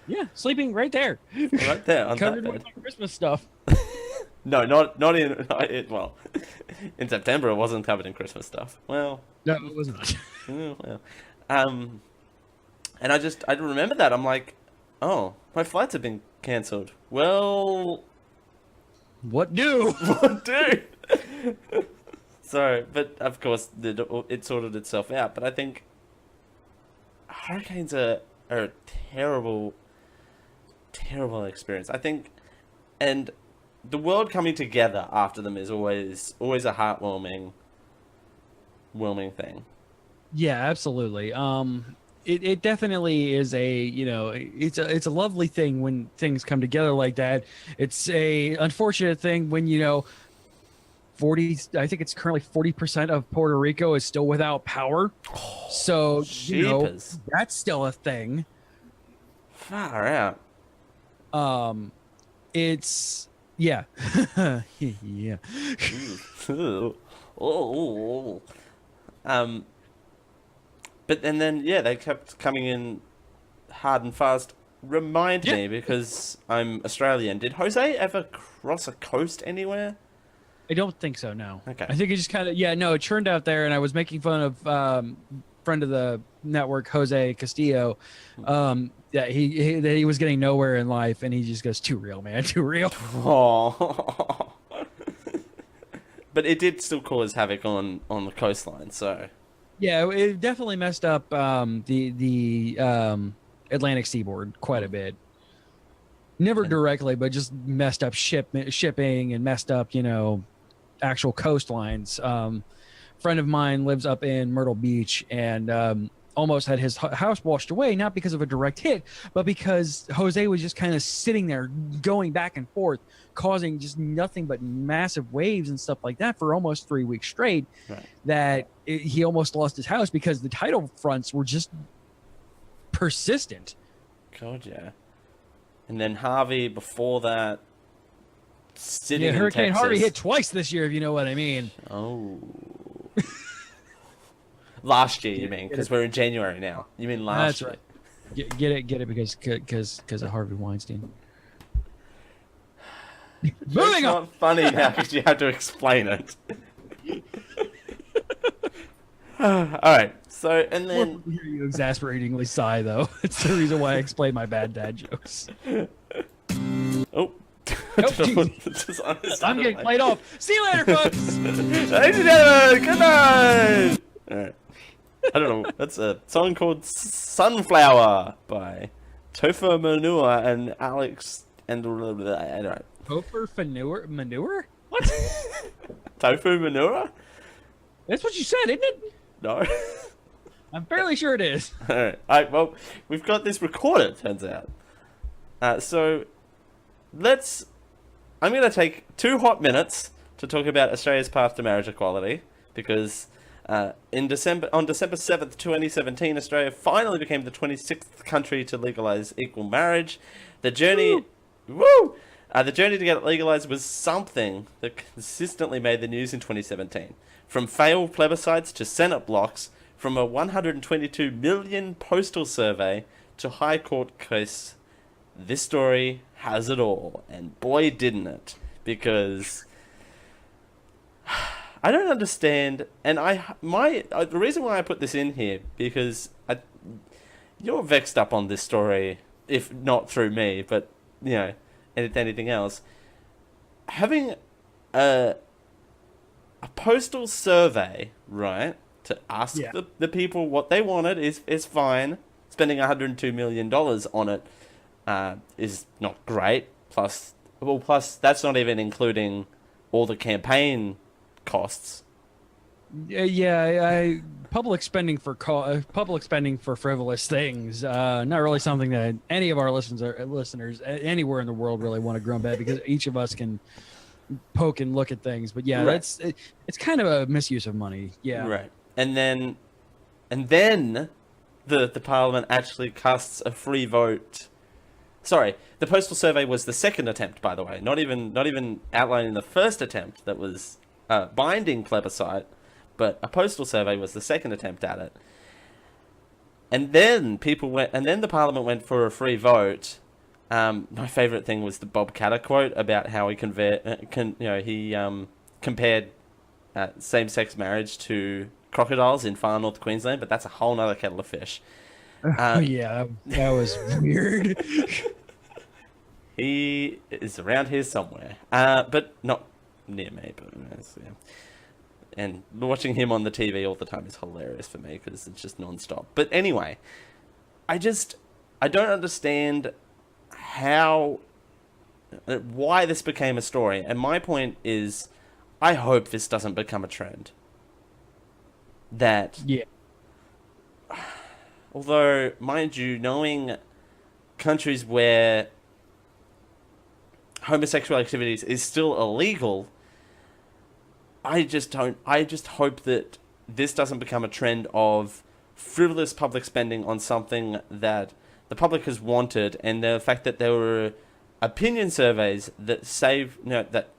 D: Yeah, sleeping right there.
C: Right there on
D: Covered
C: that
D: with
C: bed.
D: my Christmas stuff.
C: No, not in. Well, in September it wasn't covered in Christmas stuff. Well,
D: No, it was not.
C: well, and I remember that. I'm like, oh, my flights have been cancelled. Well,
D: What do?
C: what do? So, but of course, it sorted itself out. But I think hurricanes are a terrible, terrible experience. I think, and the world coming together after them is always a heartwarming thing.
D: Yeah, absolutely. It definitely is it's a lovely thing when things come together like that. It's a unfortunate thing when, 40, I think it's currently 40% of Puerto Rico is still without power. So,
C: Jeepers.
D: that's still a thing.
C: Far out.
D: It's, yeah. Yeah.
C: Oh. But and then they kept coming in hard and fast. Remind me, because I'm Australian. Did Jose ever cross a coast anywhere?
D: I don't think so, no.
C: Okay.
D: I think it just kind of, it churned out there, and I was making fun of friend of the network, Jose Castillo, that he was getting nowhere in life, and he just goes, too real, man, too real.
C: Oh. But it did still cause havoc on the coastline, so...
D: Yeah, it definitely messed up the Atlantic seaboard quite a bit. Never directly, but just messed up shipping and messed up, actual coastlines. Friend of mine lives up in Myrtle Beach and almost had his house washed away, not because of a direct hit, but because Jose was just kind of sitting there going back and forth, causing just nothing but massive waves and stuff like that for almost 3 weeks straight.
C: Right.
D: That he almost lost his house because the tidal fronts were just persistent.
C: God, yeah. And then Harvey before that, sitting in
D: Hurricane
C: Texas.
D: Harvey hit twice this year, if you know what I mean.
C: Oh. Last year, you mean? Because we're in January now. You mean last year?
D: That's right. Get it because of Harvey Weinstein.
C: Moving on. It's not funny now because you have to explain it. All right. So, and then...
D: We'll hear you exasperatingly sigh, though. It's the reason why I explain my bad dad jokes.
C: Oh.
D: Nope, I'm getting played off. See you later, folks!
C: Ladies and gentlemen, good night! All right. I don't know. That's a song called Sunflower by Topher Manure and Alex and... I don't know.
D: Topher Manure? What?
C: Tofu Manure?
D: That's what you said, isn't it?
C: No.
D: I'm fairly sure it is.
C: All right. Well, we've got this recorded, turns out. So I'm going to take 2 hot minutes to talk about Australia's path to marriage equality, because on December 7th, 2017, Australia finally became the 26th country to legalize equal marriage. The journey, the journey to get it legalized was something that consistently made the news in 2017. From failed plebiscites to Senate blocks, from a 122 million postal survey to High Court case, this story has it all, and boy didn't it, because I don't understand, and the reason why I put this in here, because you're vexed up on this story, if not through me, but, anything else. Having a postal survey, right, to ask the people what they wanted is fine. Spending $102 million on it is not great. Plus that's not even including all the campaign costs.
D: Public spending for frivolous things, not really something that any of our listeners anywhere in the world really want to grump at, because each of us can poke and look at things. But it's kind of a misuse of money. Yeah. Right.
C: And then the Parliament actually casts a free vote. Sorry, the postal survey was the second attempt, by the way. Not even outlining the first attempt that was binding plebiscite, but a postal survey was the second attempt at it. And then the Parliament went for a free vote. My favourite thing was the Bob Catter quote about how he compared same-sex marriage to crocodiles in far north Queensland, but that's a whole nother kettle of fish.
D: That was weird.
C: He is around here somewhere, but not near me. But and watching him on the TV all the time is hilarious for me, because it's just non-stop. But anyway, I don't understand why this became a story. And my point is, I hope this doesn't become a trend. Although, mind you, knowing countries where homosexual activities is still illegal, I just hope that this doesn't become a trend of frivolous public spending on something that the public has wanted, and the fact that there were opinion surveys that that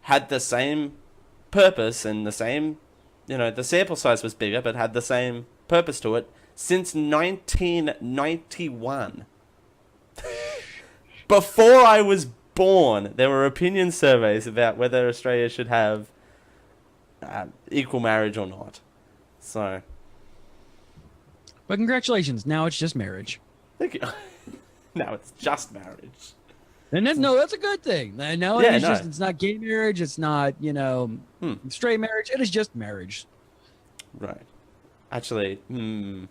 C: had the same purpose and the same, the sample size was bigger, but had the same purpose to it since 1991. Before I was born, there were opinion surveys about whether Australia should have equal marriage or not. So,
D: but congratulations, now it's just marriage.
C: Thank you. Now it's just marriage.
D: And that's a good thing. Now it's not gay marriage, it's not, straight marriage, it is just marriage.
C: Right. Actually, when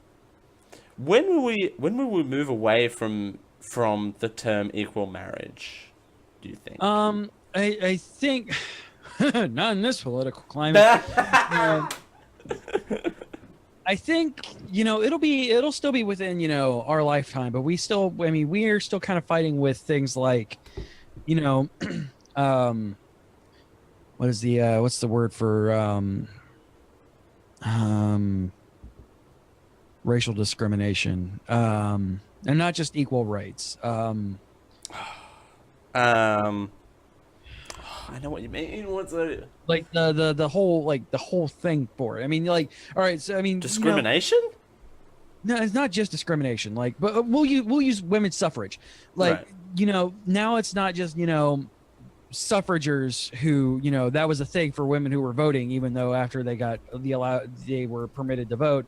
C: will we move away from the term equal marriage, do you think?
D: I think not in this political climate. I think, it'll still be within, our lifetime, but we are still kind of fighting with things like, what is what's the word for, racial discrimination, and not just equal rights.
C: I know what you mean. What's that?
D: Like the whole thing for it. I mean, all right. So
C: discrimination.
D: No, it's not just discrimination. But we'll use women's suffrage. Right. Now it's not just suffragers who that was a thing for women who were voting, even though after they got they were permitted to vote,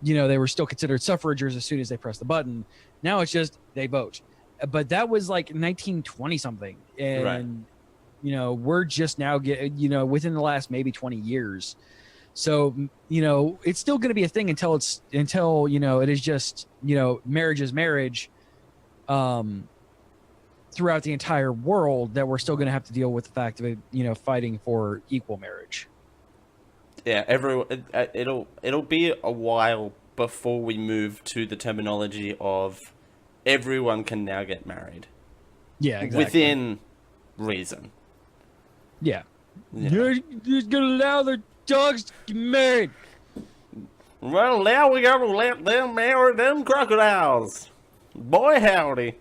D: they were still considered suffragers as soon as they pressed the button. Now it's just they vote. But that was like 1920 something, and right. We're just now within the last maybe 20 years. So, it's still going to be a thing until it is just, marriage is marriage, throughout the entire world, that we're still going to have to deal with the fact of it, fighting for equal marriage.
C: Yeah, it'll be a while before we move to the terminology of everyone can now get married.
D: Yeah, exactly.
C: Within reason.
D: Yeah.
C: Yeah.
D: You're gonna allow the dogs to get married.
C: Well, now we gotta let them marry them crocodiles. Boy, howdy.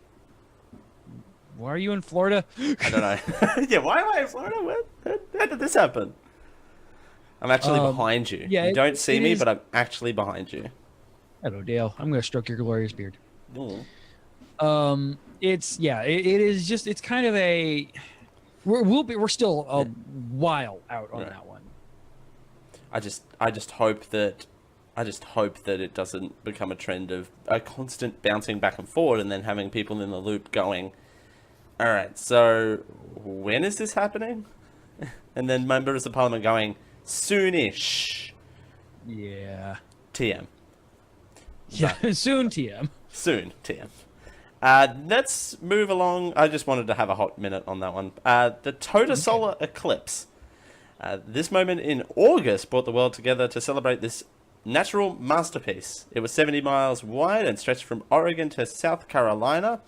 D: Why are you in Florida?
C: I don't know. Yeah, why am I in Florida? How did this happen? I'm actually behind you.
D: yeah,
C: You don't see me,
D: is-
C: but I'm actually behind you.
D: Hello, Dale. I'm gonna stroke your glorious beard.
C: Ooh.
D: It's it is just it's kind of a we're still a while out on
C: Right.
D: that one.
C: I just hope that it doesn't become a trend of a constant bouncing back and forward and then having people in the loop going, all right, so when is this happening? And then members of parliament going, soonish.
D: Yeah.
C: TM.
D: Yeah. Soon, TM.
C: Soon, TM. Let's move along. I just wanted to have a hot minute on that one. The total solar eclipse. This moment in August brought the world together to celebrate this natural masterpiece. It was 70 miles wide and stretched from Oregon to South Carolina.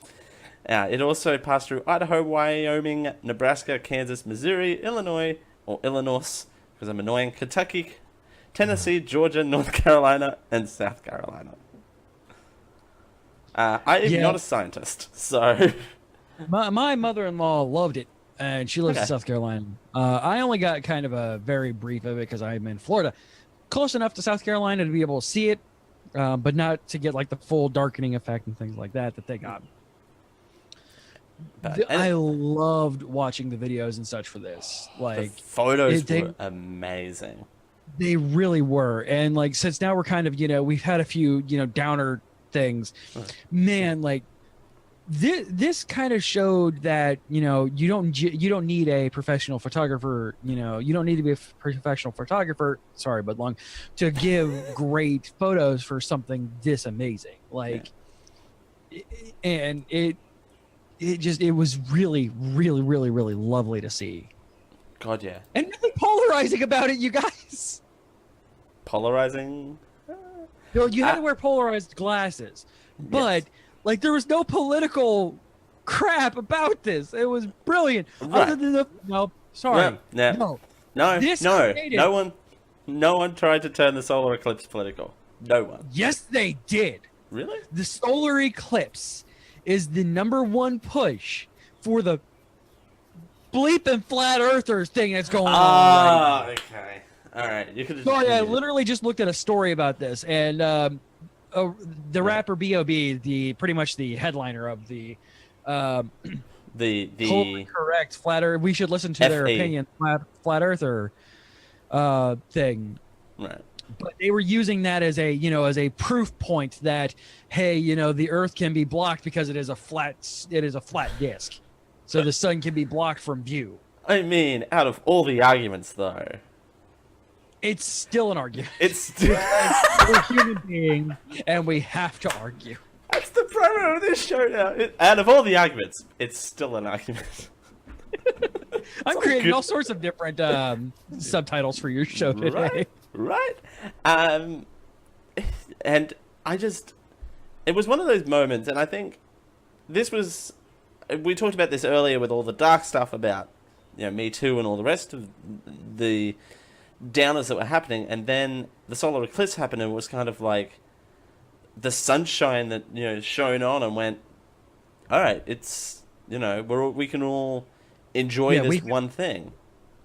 C: It also passed through Idaho, Wyoming, Nebraska, Kansas, Missouri, Illinois, because I'm annoying, Kentucky, Tennessee, Georgia, North Carolina, and South Carolina. I am not a scientist, so...
D: My mother-in-law loved it, and she lives in South Carolina. I only got kind of a very brief of it because I'm in Florida. Close enough to South Carolina to be able to see it, but not to get like the full darkening effect and things like that they got. I loved watching the videos and such for this. Like
C: the photos were amazing.
D: They really were. And like since now we're kind of, we've had a few, downer things. Man, like this kind of showed that, you don't need a professional photographer, you don't need to be a professional photographer, sorry, but long to give great photos for something this amazing. Like and it was really, really, really, really lovely to see.
C: God, yeah.
D: And really polarizing about it, you guys.
C: Polarizing?
D: You had to wear polarized glasses. But, like, there was no political crap about this. It was brilliant.
C: Right.
D: Other than no, sorry. No.
C: No one tried to turn the solar eclipse political. No one.
D: Yes, they did.
C: Really?
D: The solar eclipse is the #1 push for the bleeping flat earthers thing that's going on right now.
C: Okay. All right. You could.
D: Sorry, I literally just looked at a story about this, and the rapper B.O.B., pretty much the headliner of the correct flat earth. We should listen to their opinion, flat earther thing.
C: Right.
D: But they were using that as a proof point that, hey, the Earth can be blocked because it is a flat disk, so the sun can be blocked from view.
C: I mean, out of all the arguments, though,
D: it's still an argument.
C: It's still
D: we're human beings, and we have to argue.
C: That's the promo of this show now. Out of all the arguments, it's still an argument.
D: I'm creating all sorts of different subtitles for your show today.
C: Right. And it was one of those moments, and I think we talked about this earlier with all the dark stuff about, Me Too and all the rest of the downers that were happening, and then the solar eclipse happened, and it was kind of like the sunshine that, shone on and went, all right, it's, we can all enjoy this one thing.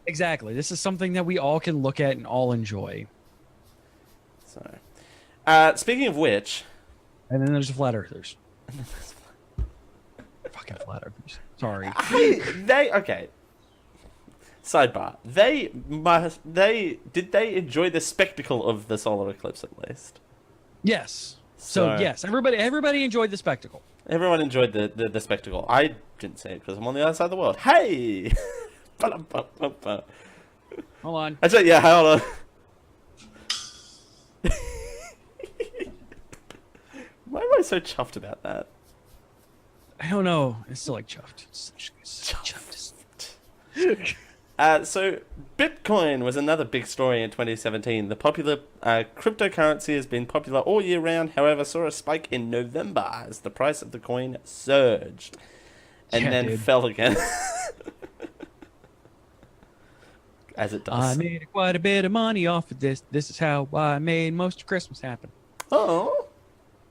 D: Exactly. This is something that we all can look at and all enjoy.
C: So, speaking of which...
D: And then there's the flat earthers. Fucking flat earthers. Sorry.
C: Okay. Sidebar. Did they enjoy the spectacle of the solar eclipse at least?
D: Yes. So yes, everybody enjoyed the spectacle.
C: Everyone enjoyed the spectacle. I didn't see it because I'm on the other side of the world. Hey!
D: Hold on.
C: Actually, yeah, hold on. Why am I so chuffed about that?
D: I don't know. It's still like chuffed. Chuffed.
C: So Bitcoin was another big story in 2017. The popular cryptocurrency has been popular all year round, however, saw a spike in November as the price of the coin surged and then fell again. As it does.
D: I made quite a bit of money off of this. This is how I made most of Christmas happen.
C: Oh.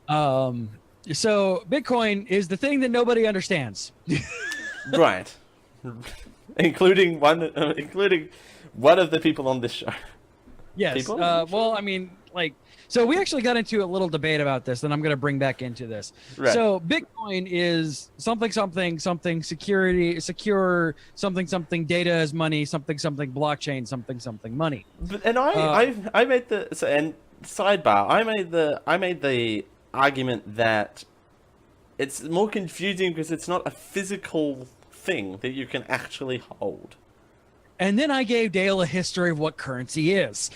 D: So Bitcoin is the thing that nobody understands.
C: Right. including one of the people on this show.
D: Yes.
C: People?
D: Well, I mean, like, so we actually got into a little debate about this, and I'm going to bring back into this.
C: Right.
D: So Bitcoin is something secure, something data as money, something blockchain, something money.
C: And I made the and sidebar. I made the argument that it's more confusing because it's not a physical thing that you can actually hold.
D: And then I gave Dale a history of what currency is.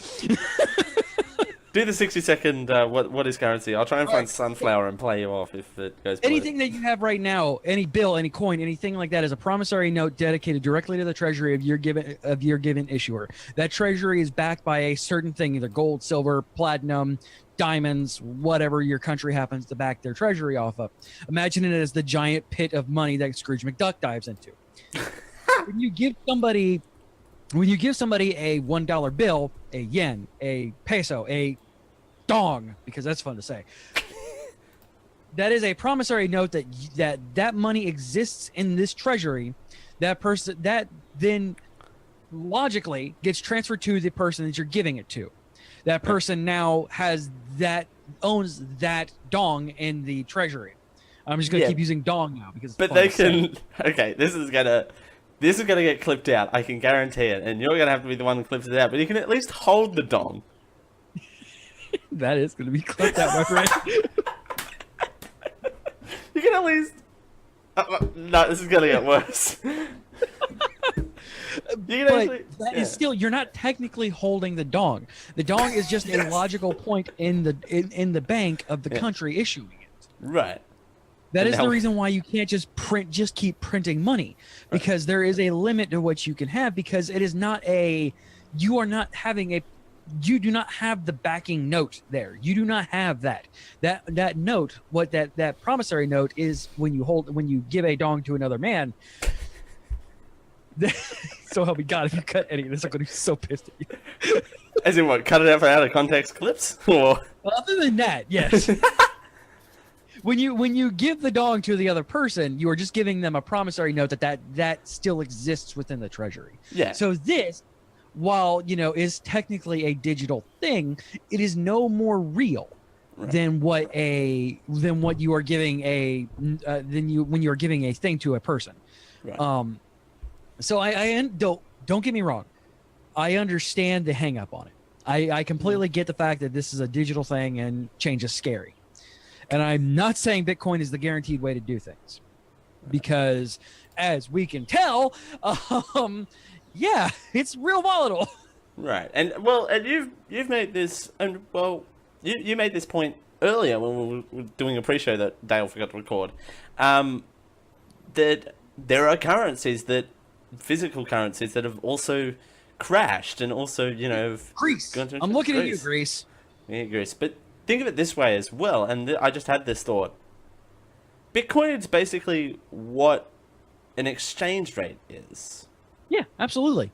C: Do the 60-second what is currency? I'll try and find sunflower and play you off if it goes.
D: Anything that you have right now, any bill, any coin, anything like that, is a promissory note dedicated directly to the treasury of your given issuer. That treasury is backed by a certain thing, either gold, silver, platinum, diamonds, whatever your country happens to back their treasury off of. Imagine it as the giant pit of money that Scrooge McDuck dives into. When you give somebody a $1 bill, a yen, a peso, a dong, because that's fun to say, that is a promissory note that money exists in this treasury. That person that then logically gets transferred to the person that you're giving it to. That person now owns that dong in the treasury. I'm just gonna keep using dong now because. But they can.
C: Okay, this is gonna get clipped out. I can guarantee it, and you're gonna have to be the one that clips it out. But you can at least hold the dong.
D: That is gonna be clipped out, my friend.
C: You can at least. No, this is gonna get worse.
D: Is still, you're not technically holding the dong. The dong is just a logical point in the bank of the country issuing it.
C: Right.
D: That is the reason why you can't just keep printing money, because there is a limit to what you can have, because it is not you do not have the backing note there. You do not have that note. What that promissory note is, when you give a dong to another man. So help me God, if you cut any of this, I'm going to be so pissed at you.
C: As in what? Cut it out of context clips? Or?
D: Well, other than that, yes. When you give the dong to the other person, you are just giving them a promissory note that still exists within the treasury.
C: Yeah.
D: So this, while is technically a digital thing, it is no more real than what you are giving when you are giving a thing to a person. Right. So don't get me wrong, I understand the hang up on it. I completely get the fact that this is a digital thing and change is scary. And I'm not saying Bitcoin is the guaranteed way to do things, because as we can tell, it's real volatile. Right.
C: And you've made this, and you made this point earlier when we were doing a pre-show that Dale forgot to record, that there are physical currencies that have also crashed, and also
D: Greece. I'm looking at you, Greece.
C: Yeah, Greece. But think of it this way as well, and I just had this thought. Bitcoin is basically what an exchange rate is.
D: Yeah, absolutely.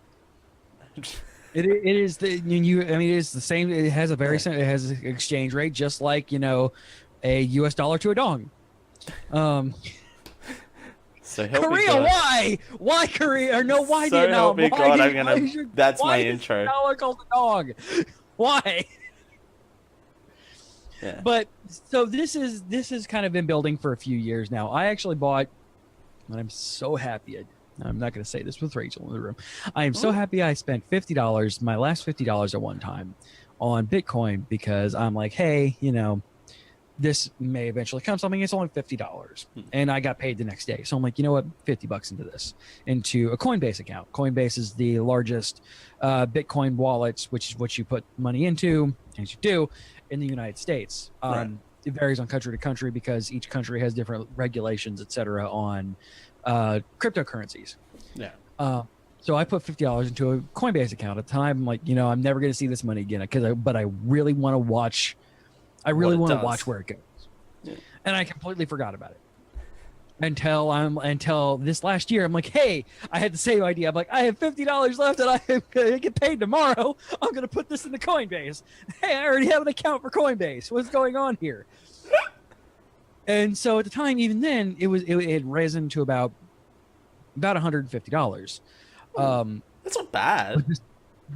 D: It is it is the same. It has a very same. It has an exchange rate, just like a U.S. dollar to a dong.
C: So help
D: Korea,
C: me God.
D: Why Korea? Or no, why
C: so
D: Vietnam?
C: Help me
D: why
C: God, that's my intro.
D: Dollar called the dog. Why?
C: Yeah.
D: But so this has kind of been building for a few years now. I actually bought, and I'm so happy. I'm not going to say this with Rachel in the room. I am so happy I spent $50, my last $50 at one time, on Bitcoin, because I'm like, hey, this may eventually come something. It's only $50, and I got paid the next day. So I'm like, you know what, $50 into this, into a Coinbase account. Coinbase is the largest Bitcoin wallet, which is what you put money into, as you do, in the United States.
C: Right.
D: It varies on country to country because each country has different regulations, et cetera, on cryptocurrencies.
C: Yeah.
D: So I put $50 into a Coinbase account at the time. I'm like, I'm never going to see this money again but I really want to watch. I really want to watch where it goes. Yeah. And I completely forgot about it until this last year. I'm like, hey, I had the same idea. I'm like, I have $50 left and I get paid tomorrow. I'm going to put this into Coinbase. Hey, I already have an account for Coinbase. What's going on here? And so at the time, even then, it had risen to about $150.
C: That's not bad.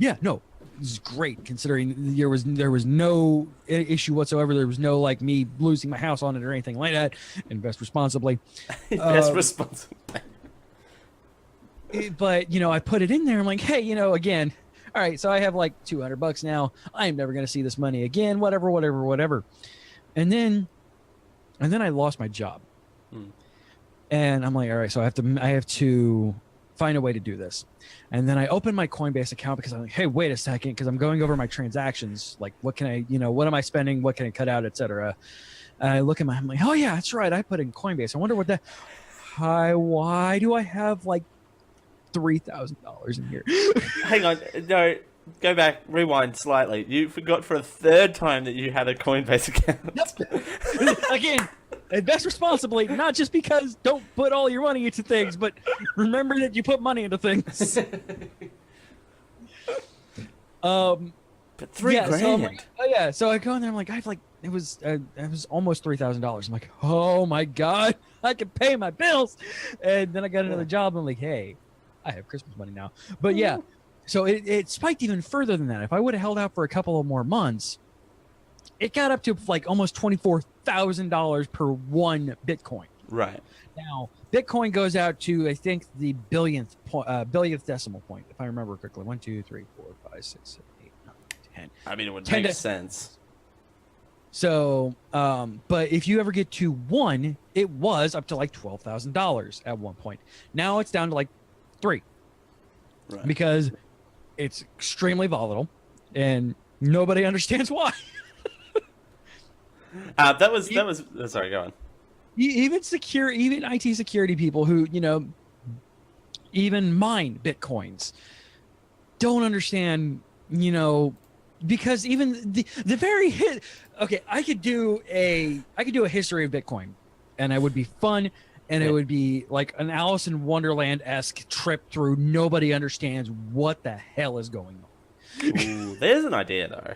D: Yeah, no, this is great considering there was no issue whatsoever. There was no like me losing my house on it or anything like that. Invest responsibly.
C: Invest responsibly.
D: But I put it in there. I'm like, hey, again, all right. So I have like $200 now. I am never going to see this money again. Whatever. And then I lost my job. And I'm like, all right, so I have to find a way to do this. And then I opened my Coinbase account because I'm like, hey, wait a second, because I'm going over my transactions. Like, what can I, what am I spending? What can I cut out, etc. And I look at I'm like, oh yeah, that's right. I put in Coinbase. I wonder what that. Why do I have like $3,000 in here? Hang on,
C: no. Go back, rewind slightly. You forgot for a third time that you had a Coinbase account.
D: Yep. Again, invest responsibly, not just because don't put all your money into things, but remember that you put money into things.
C: But $3,000.
D: So like, so I go in there. I'm like, it was almost $3,000. I'm like, oh my god, I can pay my bills. And then I got another job. I'm like, hey, I have Christmas money now. But yeah. So it spiked even further than that. If I would have held out for a couple of more months, it got up to like almost $24,000 per one Bitcoin.
C: Right.
D: Now, Bitcoin goes out to, I think, the billionth decimal point, if I remember correctly. 1, 2, 3, 4, 5, 6, 7, 8, 9, 10.
C: I mean, it would make sense.
D: So, but if you ever get to 1, it was up to like $12,000 at one point. Now it's down to like 3. Right. Because it's extremely volatile, and nobody understands why.
C: That was. Sorry, go on.
D: Even IT security people who even mine Bitcoins don't understand. Because even the very hit. Okay, I could do a history of Bitcoin, and it would be fun. And it would be like an Alice in Wonderland-esque trip through. Nobody understands what the hell is going on.
C: Ooh, there's an idea, though.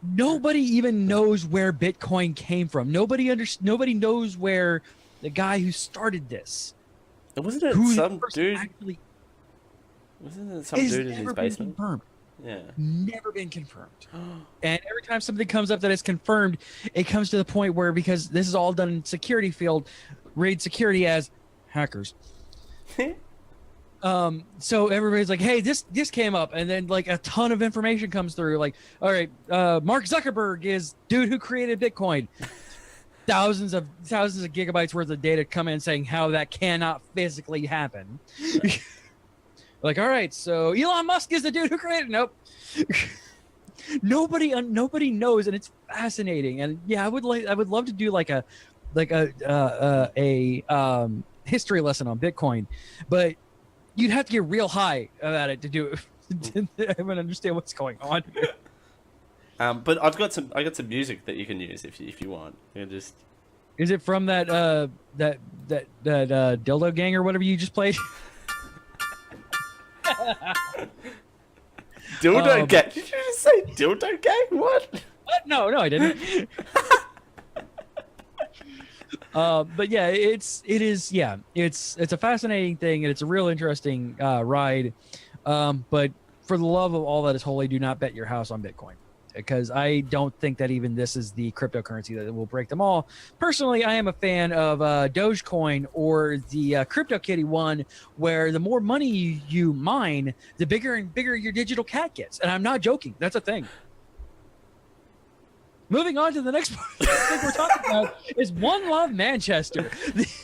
D: Nobody even knows where Bitcoin came from. Nobody knows where the guy who started this.
C: Wasn't it some dude? Wasn't it some dude in his basement?
D: Confirmed.
C: Yeah.
D: Never been confirmed. And every time something comes up that is confirmed, it comes to the point where, because this is all done in security field, read security as hackers. So everybody's like, hey, this came up, and then like a ton of information comes through, like, all right, Mark Zuckerberg is dude who created Bitcoin. thousands of gigabytes worth of data come in saying how that cannot physically happen. Like, all right, so Elon Musk is the dude who created. Nope. Nobody knows, and it's fascinating. And yeah, I would love to do like a history lesson on Bitcoin, but you'd have to get real high about it to do it to even understand what's going on.
C: But I got some music that you can use if you want. You can just.
D: Is it from that dildo gang or whatever you just played?
C: Dildo gang? Did you just say dildo gang? What?
D: No, I didn't. But yeah, it's a fascinating thing, and it's a real interesting ride. But for the love of all that is holy, do not bet your house on Bitcoin, because I don't think that even this is the cryptocurrency that will break them all. Personally, I am a fan of Dogecoin or the CryptoKitty one, where the more money you mine, the bigger and bigger your digital cat gets. And I'm not joking. That's a thing. Moving on to the next part of the thing we're talking about is One Love Manchester,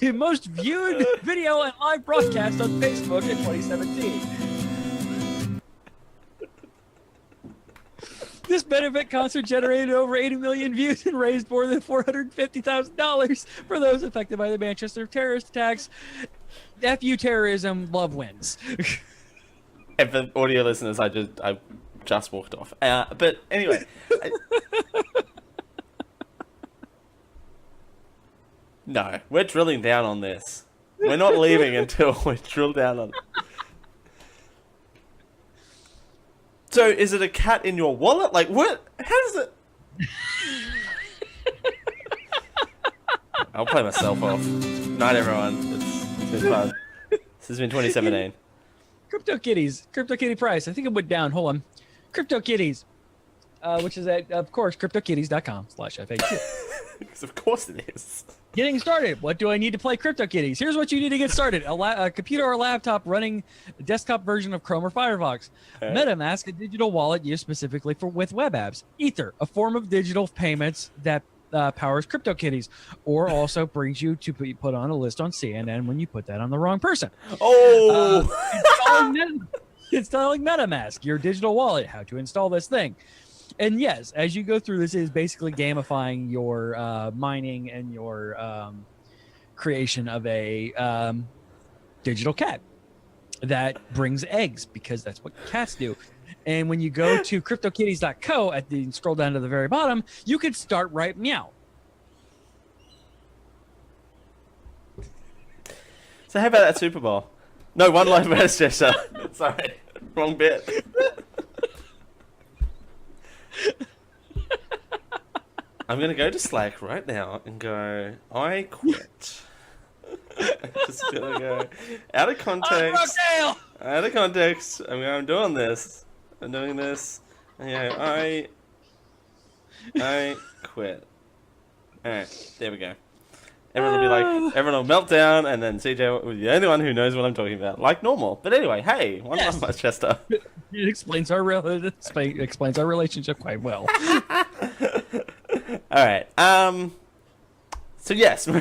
D: the most viewed video and live broadcast on Facebook in 2017. This benefit concert generated over 80 million views and raised more than $450,000 for those affected by the Manchester terrorist attacks. F you terrorism, love wins.
C: And for audio listeners, I just walked off. But anyway. No, we're drilling down on this. We're not leaving until we drill down on it. So, is it a cat in your wallet? Like, what? How does it... I'll play myself off. Night, everyone. It's been fun. This has been 2017.
D: CryptoKitties. CryptoKitty price. I think it went down. Hold on. CryptoKitties. Which is at, of course, cryptokitties.com/FAQ.
C: Because of course it is.
D: Getting started. What do I need to play CryptoKitties? Here's what you need to get started. A computer or laptop running a desktop version of Chrome or Firefox.
C: Okay.
D: MetaMask, a digital wallet used specifically with web apps. Ether, a form of digital payments that powers CryptoKitties, or also brings you to put on a list on CNN when you put that on the wrong person.
C: Oh!
D: Installing MetaMask, your digital wallet, how to install this thing. And yes, as you go through, this is basically gamifying your mining and your creation of a digital cat that brings eggs, because that's what cats do. And when you go to cryptokitties.co, scroll down to the very bottom, you could start right meow.
C: So how about that Super Bowl? No, one live mouse gesture. Sorry, wrong bit. I'm going to go to Slack right now and go, I quit. Just going to go, out of context. Out of context. I'm doing this. I'm doing this. Yeah, I quit. Alright, there we go. Everyone will be like, everyone will melt down, and then CJ will be the only one who knows what I'm talking about, like normal. But anyway, hey, one last much, Chester.
D: It explains our relationship quite well.
C: All right. So yes, I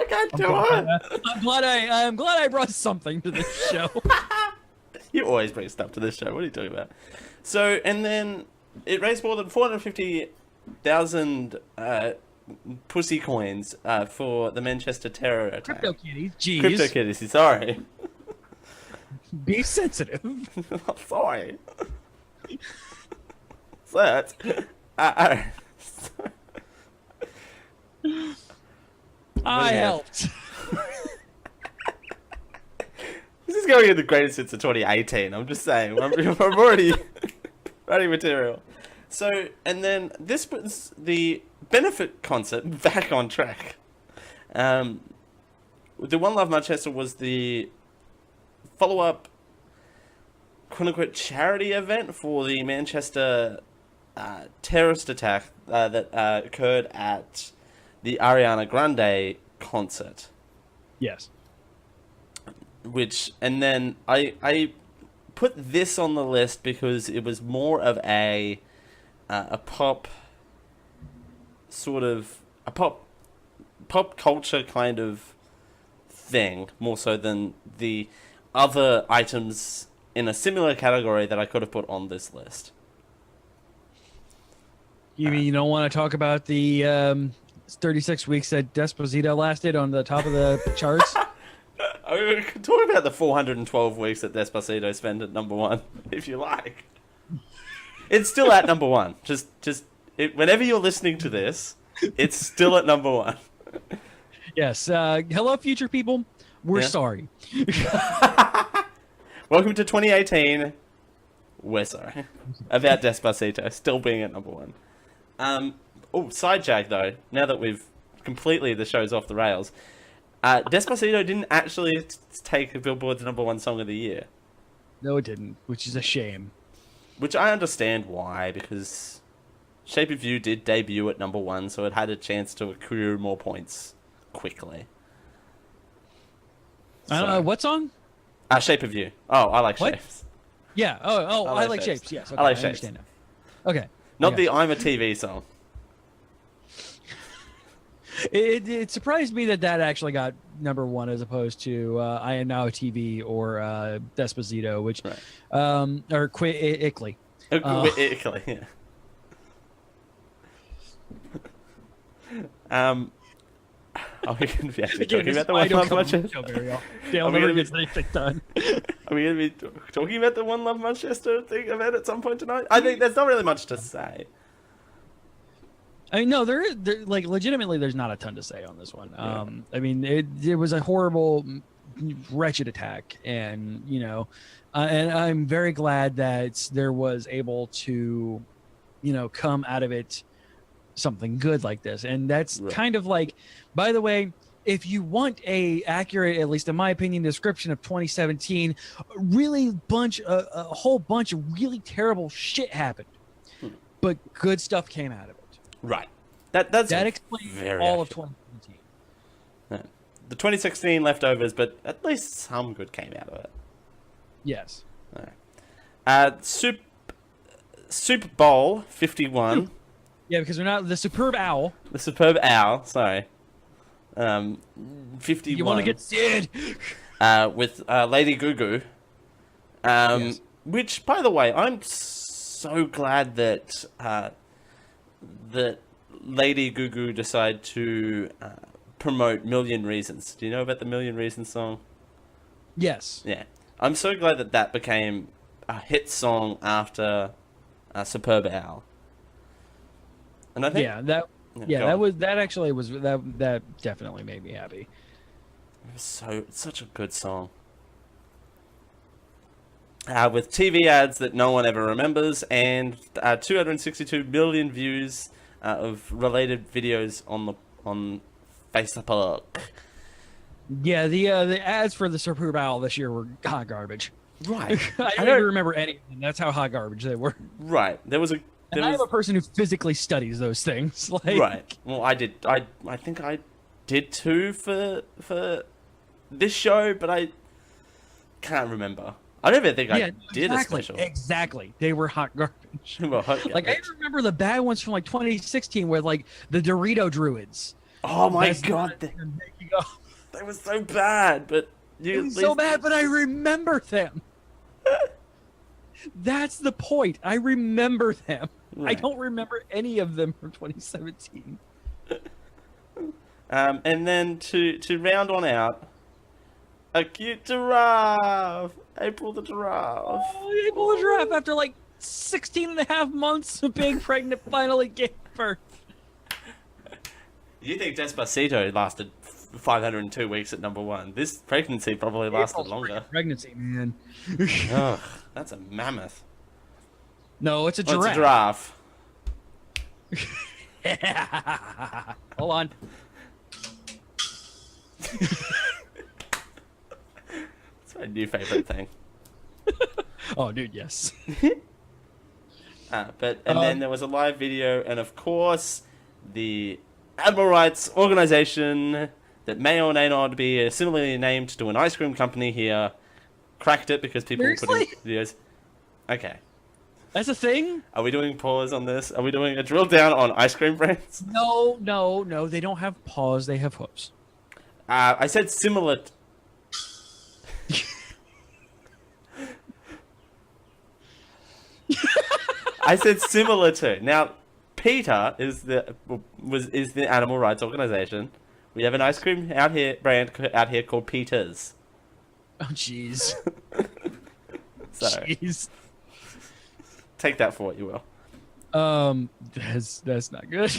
C: can't do it.
D: I'm glad I brought something to this show.
C: You always bring stuff to this show. What are you talking about? So, and then it raised more than 450,000 pussy coins for the Manchester terror attack.
D: CryptoKitties, jeez.
C: CryptoKitties, sorry.
D: Be sensitive.
C: I'm sorry. So that's...
D: I helped.
C: This is going in the greatest hits of 2018. I'm just saying. I'm already writing material. So, and then this puts the benefit concept back on track. The One Love Manchester was the follow-up, quote-unquote, charity event for the Manchester terrorist attack that occurred at the Ariana Grande concert.
D: Yes.
C: And then I put this on the list because it was more of a pop sort of a pop culture kind of thing, more so than the other items in a similar category that I could have put on this list.
D: You mean you don't want to talk about the 36 weeks that Despacito lasted on the top of the charts?
C: I mean, we can talk about the 412 weeks that Despacito spent at number one, if you like. It's still at number one. Whenever you're listening to this, it's still at number one.
D: Yes. Hello, future people. We're sorry.
C: Welcome to 2018. We're sorry about Despacito still being at number one. Sidejack though. Now that the show's off the rails. Despacito didn't actually take Billboard's number one song of the year.
D: No, it didn't, which is a shame.
C: Which I understand why, because Shape of You did debut at number one, so it had a chance to accrue more points quickly.
D: I don't know. What song?
C: Shape of You. Oh, I like
D: what?
C: Shapes.
D: Yeah. Oh, I like Shapes. Yes. Okay,
C: I like
D: I
C: Shapes.
D: understand now. Okay.
C: Not the I'm a TV song.
D: It surprised me that actually got number one as opposed to I Am Now a TV or Despacito, which or Quit Ickley.
C: Ickley, yeah. Are we going to be actually talking about the One Love Manchester?
D: Dale never gets anything done.
C: Are we going to be talking about the One Love Manchester thing event at some point tonight? I think there's not really much to say.
D: I mean, no, like legitimately, there's not a ton to say on this one. I mean, it was a horrible, wretched attack, and and I'm very glad that there was able to, come out of it something good like this, and that's kind of like, by the way. If you want a accurate, at least in my opinion, description of 2017, really a whole bunch of really terrible shit happened, but good stuff came out of it.
C: Right.
D: That explains all of 2017.
C: Yeah. The 2016 leftovers, but at least some good came out of it.
D: Yes.
C: Right. Super Bowl 51.
D: Yeah, because we're not the Superb Owl.
C: The Superb Owl. Sorry. 51.
D: You want to get Sid?
C: With Lady Gugu. Yes. Which, by the way, I'm so glad that that Lady Gugu decided to promote Million Reasons. Do you know about the Million Reasons song?
D: Yes.
C: Yeah. I'm so glad that became a hit song after Superb Owl. And I think...
D: that definitely made me happy.
C: It's such a good song. With TV ads that no one ever remembers, and 262 million views of related videos on Facebook.
D: Yeah, the ads for the Superb Owl this year were hot garbage.
C: Right.
D: I don't even remember any of them. That's how hot garbage they were.
C: Right. I'm
D: a person who physically studies those things.
C: Right. Well, I did. I think I did too for this show, but I can't remember. I don't even think I did a special.
D: Exactly. They were hot garbage.
C: Like
D: I remember the bad ones from like 2016 with like the Dorito Druids.
C: Oh my god. They were so bad, but
D: so bad, but I remember them. That's the point. I remember them. Right. I don't remember any of them from 2017.
C: And then to round on out, a cute giraffe. April the giraffe.
D: Oh, April the giraffe, after like 16 and a half months of being pregnant, finally gave birth.
C: You think Despacito lasted 502 weeks at ¡1? This pregnancy probably lasted longer.
D: Pregnancy, man.
C: Ugh, that's a mammoth.
D: No, it's a giraffe.
C: It's a giraffe.
D: Hold on.
C: It's my new favorite thing.
D: Oh, dude, yes.
C: And then there was a live video, and of course, the animal rights organization that may or may not be similarly named to an ice cream company here cracked it because people were putting videos. Okay.
D: That's a thing?
C: Are we doing pause on this? Are we doing a drill down on ice cream brands?
D: No. They don't have paws. They have hooves.
C: I said similar. I said similar to. Now, PETA is the animal rights organization. We have an ice cream brand out here called PETA's.
D: Oh, jeez.
C: So,
D: jeez.
C: Take that for what you will.
D: That's not good.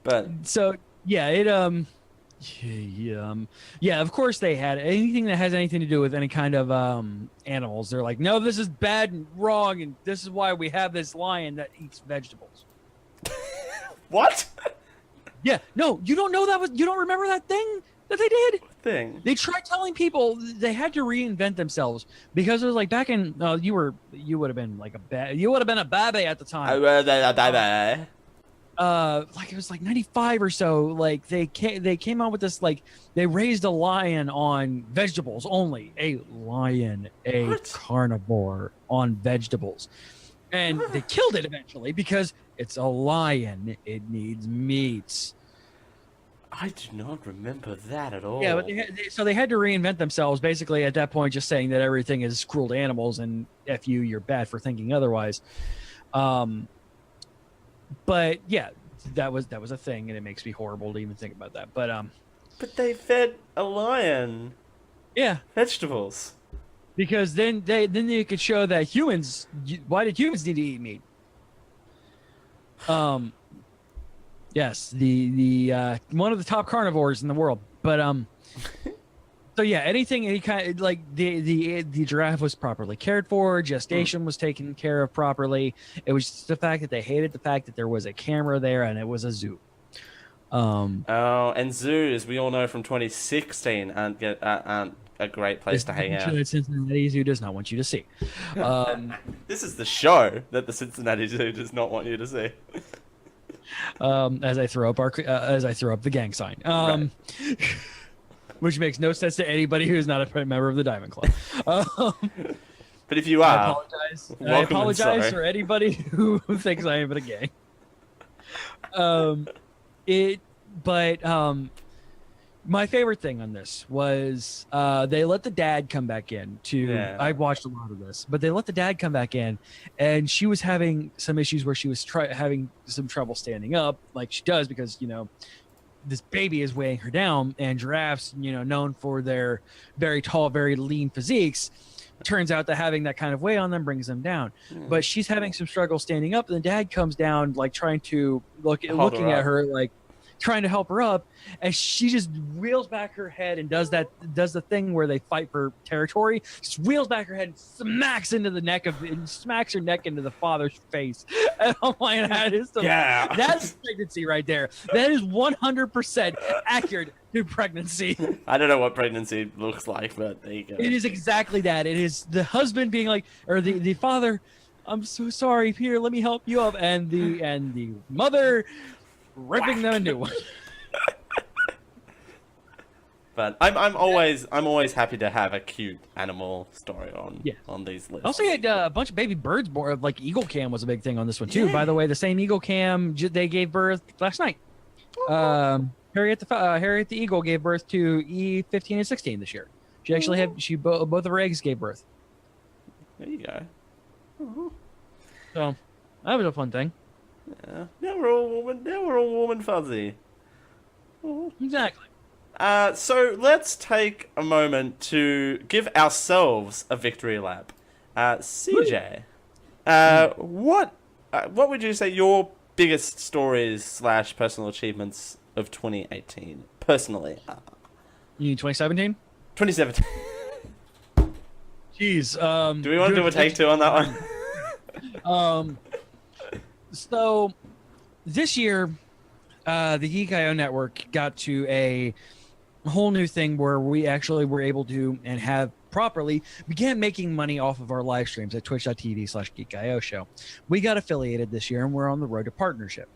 C: But
D: so yeah, of course they had anything that has anything to do with any kind of animals. They're like, no, this is bad and wrong, and this is why we have this lion that eats vegetables.
C: What?
D: Yeah, no, you don't know you don't remember that thing that they did? They tried telling people they had to reinvent themselves because it was like back in you would have been like a baby at the time. Like it was like 95 or so. Like they came out with this, like they raised a lion on vegetables only. A lion, carnivore on vegetables, and they killed it eventually because it's a lion. It needs meat.
C: I do not remember that at all.
D: Yeah, but they had to reinvent themselves basically at that point, just saying that everything is cruel to animals and F you, you're bad for thinking otherwise. But yeah, that was a thing, and it makes me horrible to even think about that. But
C: But they fed a lion
D: Yeah,
C: vegetables.
D: because then they could show that humans. Why did humans need to eat meat? Yes, the one of the top carnivores in the world. But so yeah, any kind of, like the giraffe was properly cared for, gestation was taken care of properly. It was just the fact that they hated the fact that there was a camera there and it was a zoo.
C: And zoos, we all know from 2016, aren't a great place to hang out.
D: Cincinnati Zoo does not want you to see.
C: This is the show that the Cincinnati Zoo does not want you to see.
D: As I throw up the gang sign,
C: Right.
D: which makes no sense to anybody who's not a member of the Diamond Club.
C: But if you
D: I
C: are,
D: apologize. I
C: welcome and
D: apologize
C: sorry.
D: for anybody who thinks I am in a gang. My favorite thing on this was they let the dad come back in to.
C: Yeah.
D: I watched a lot of this, but they let the dad come back in, and she was having some issues where she was having some trouble standing up, like she does because this baby is weighing her down, and giraffes, known for their very tall, very lean physiques. Turns out that having that kind of weight on them brings them down. But she's having some struggle standing up, and the dad comes down, like trying to looking at her, like trying to help her up, and she just wheels back her head and does the thing where they fight for territory. Just wheels back her head and smacks her neck into the father's face. And I'm like, that's pregnancy right there. That is 100% accurate to pregnancy.
C: I don't know what pregnancy looks like, but there you go.
D: It is exactly that. It is the husband being like, or the father, I'm so sorry, here, let me help you up, and the mother ripping them a new one.
C: But I'm always happy to have a cute animal story on these lists.
D: Also, you had a bunch of baby birds born. Like eagle cam was a big thing on this one too.
C: Yeah.
D: By the way, the same eagle cam they gave birth last night. Harriet the eagle gave birth to E15 and 16 this year. She actually had both of her eggs gave birth.
C: There you go.
D: So that was a fun thing.
C: Yeah. Now we're all warm and fuzzy.
D: Exactly.
C: So let's take a moment to give ourselves a victory lap. CJ, what would you say your biggest stories / personal achievements of 2018 personally are?
D: You need 2017?
C: 2017.
D: Jeez.
C: Do we want to do a take two on that one?
D: So this year, the Geek I network got to a whole new thing where we actually were able to and have properly began making money off of our live streams at twitch.tv/geekio show. We got affiliated this year and we're on the road to partnership.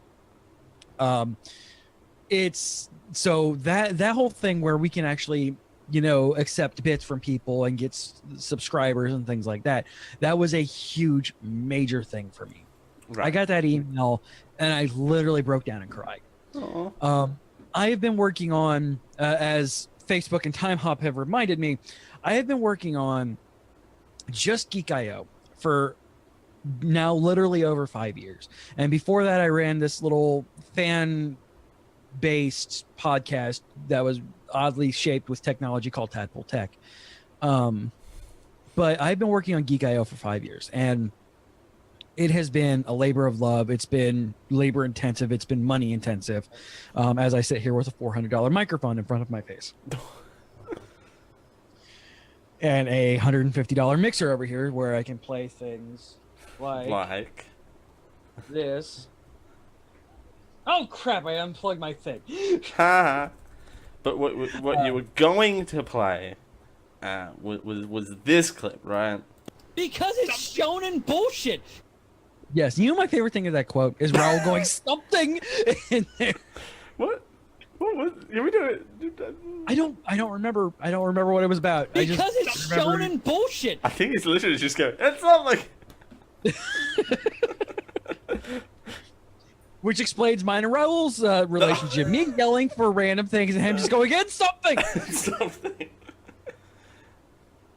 D: It's so that whole thing where we can actually accept bits from people and get subscribers and things like that. That was a huge, major thing for me.
C: Right.
D: I got that email and I literally broke down and cried. I have been working on, as Facebook and Time Hop have reminded me, I have been working on just Geek.io for now literally over 5 years. And before that, I ran this little fan-based podcast that was oddly shaped with technology called Tadpole Tech. But I've been working on Geek.io for 5 years, and it has been a labor of love. It's been labor intensive. It's been money intensive. As I sit here with a $400 microphone in front of my face. And a $150 mixer over here where I can play things like this. Oh crap, I unplugged my thing.
C: But what you were going to play was this clip, right?
D: Because it's shonen bullshit. Yes, my favorite thing of that quote is Raul going something in there.
C: What was? Are we doing?
D: I don't remember what it was about.
E: Because it's shonen bullshit.
C: I think he's literally just going. It's not like.
D: Which explains mine and Raul's relationship. Me yelling for random things and him just going, it's something.
C: Something.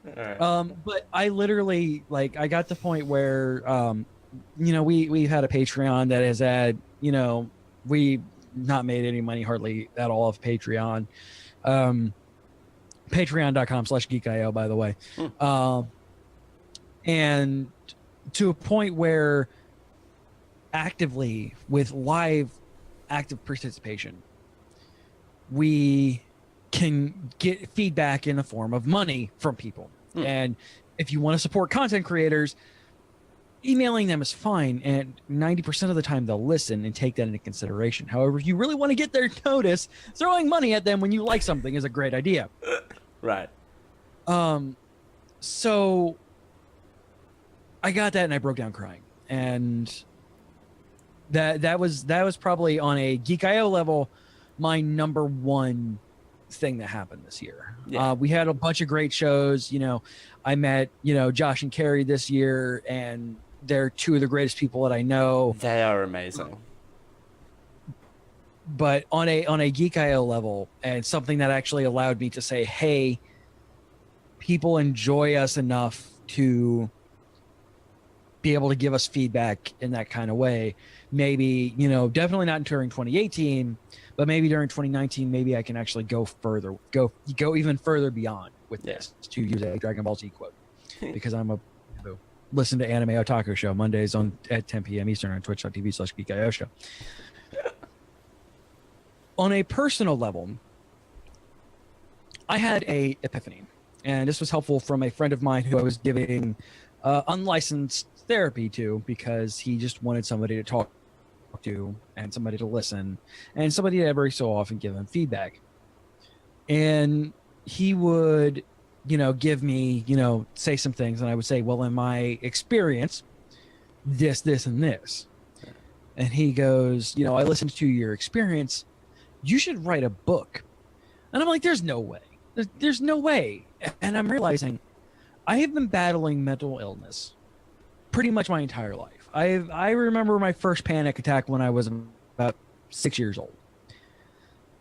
C: All right.
D: But I literally I got to the point where we've had a Patreon that has had we not made any money hardly at all of Patreon. Patreon.com/geekio, by the way. And to a point where actively, with live active participation, we can get feedback in the form of money from people. And if you want to support content creators, emailing them is fine, and 90% of the time they'll listen and take that into consideration. However, if you really want to get their notice, throwing money at them when you like something is a great idea.
C: Right.
D: So I got that and I broke down crying. And that was probably on a Geek.io level my number one thing that happened this year.
C: Yeah.
D: We had a bunch of great shows. I met Josh and Carrie this year, and they're two of the greatest people that I know.
C: They are amazing.
D: But on a Geek.io level, and something that actually allowed me to say, hey, people enjoy us enough to be able to give us feedback in that kind of way. Maybe, definitely not during 2018, but maybe during 2019, maybe I can actually go even further beyond with this, to use a Dragon Ball Z quote, because I'm listen to Anime Otaku Show Mondays at 10 p.m. Eastern on twitch.tv/geekio show. On a personal level, I had a epiphany, and this was helpful from a friend of mine who I was giving unlicensed therapy to, because he just wanted somebody to talk to and somebody to listen and somebody to every so often give him feedback. And he would give me say some things, and I would say, well, in my experience, this and this. And he goes, I listened to your experience, you should write a book. And I'm like, there's no way. There's no way. And I'm realizing I have been battling mental illness pretty much my entire life. I remember my first panic attack when I was about 6 years old.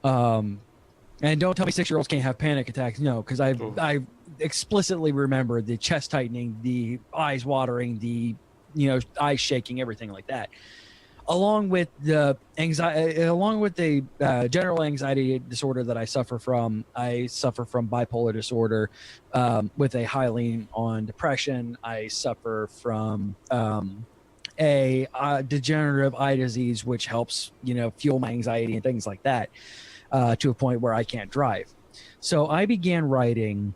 D: And don't tell me 6-year-olds can't have panic attacks. No, because I explicitly remember the chest tightening, the eyes watering, the eyes shaking, everything like that. Along with the anxiety, along with the general anxiety disorder that I suffer from bipolar disorder with a high lean on depression. I suffer from a degenerative eye disease, which helps fuel my anxiety and things like that, to a point where I can't drive. So I began writing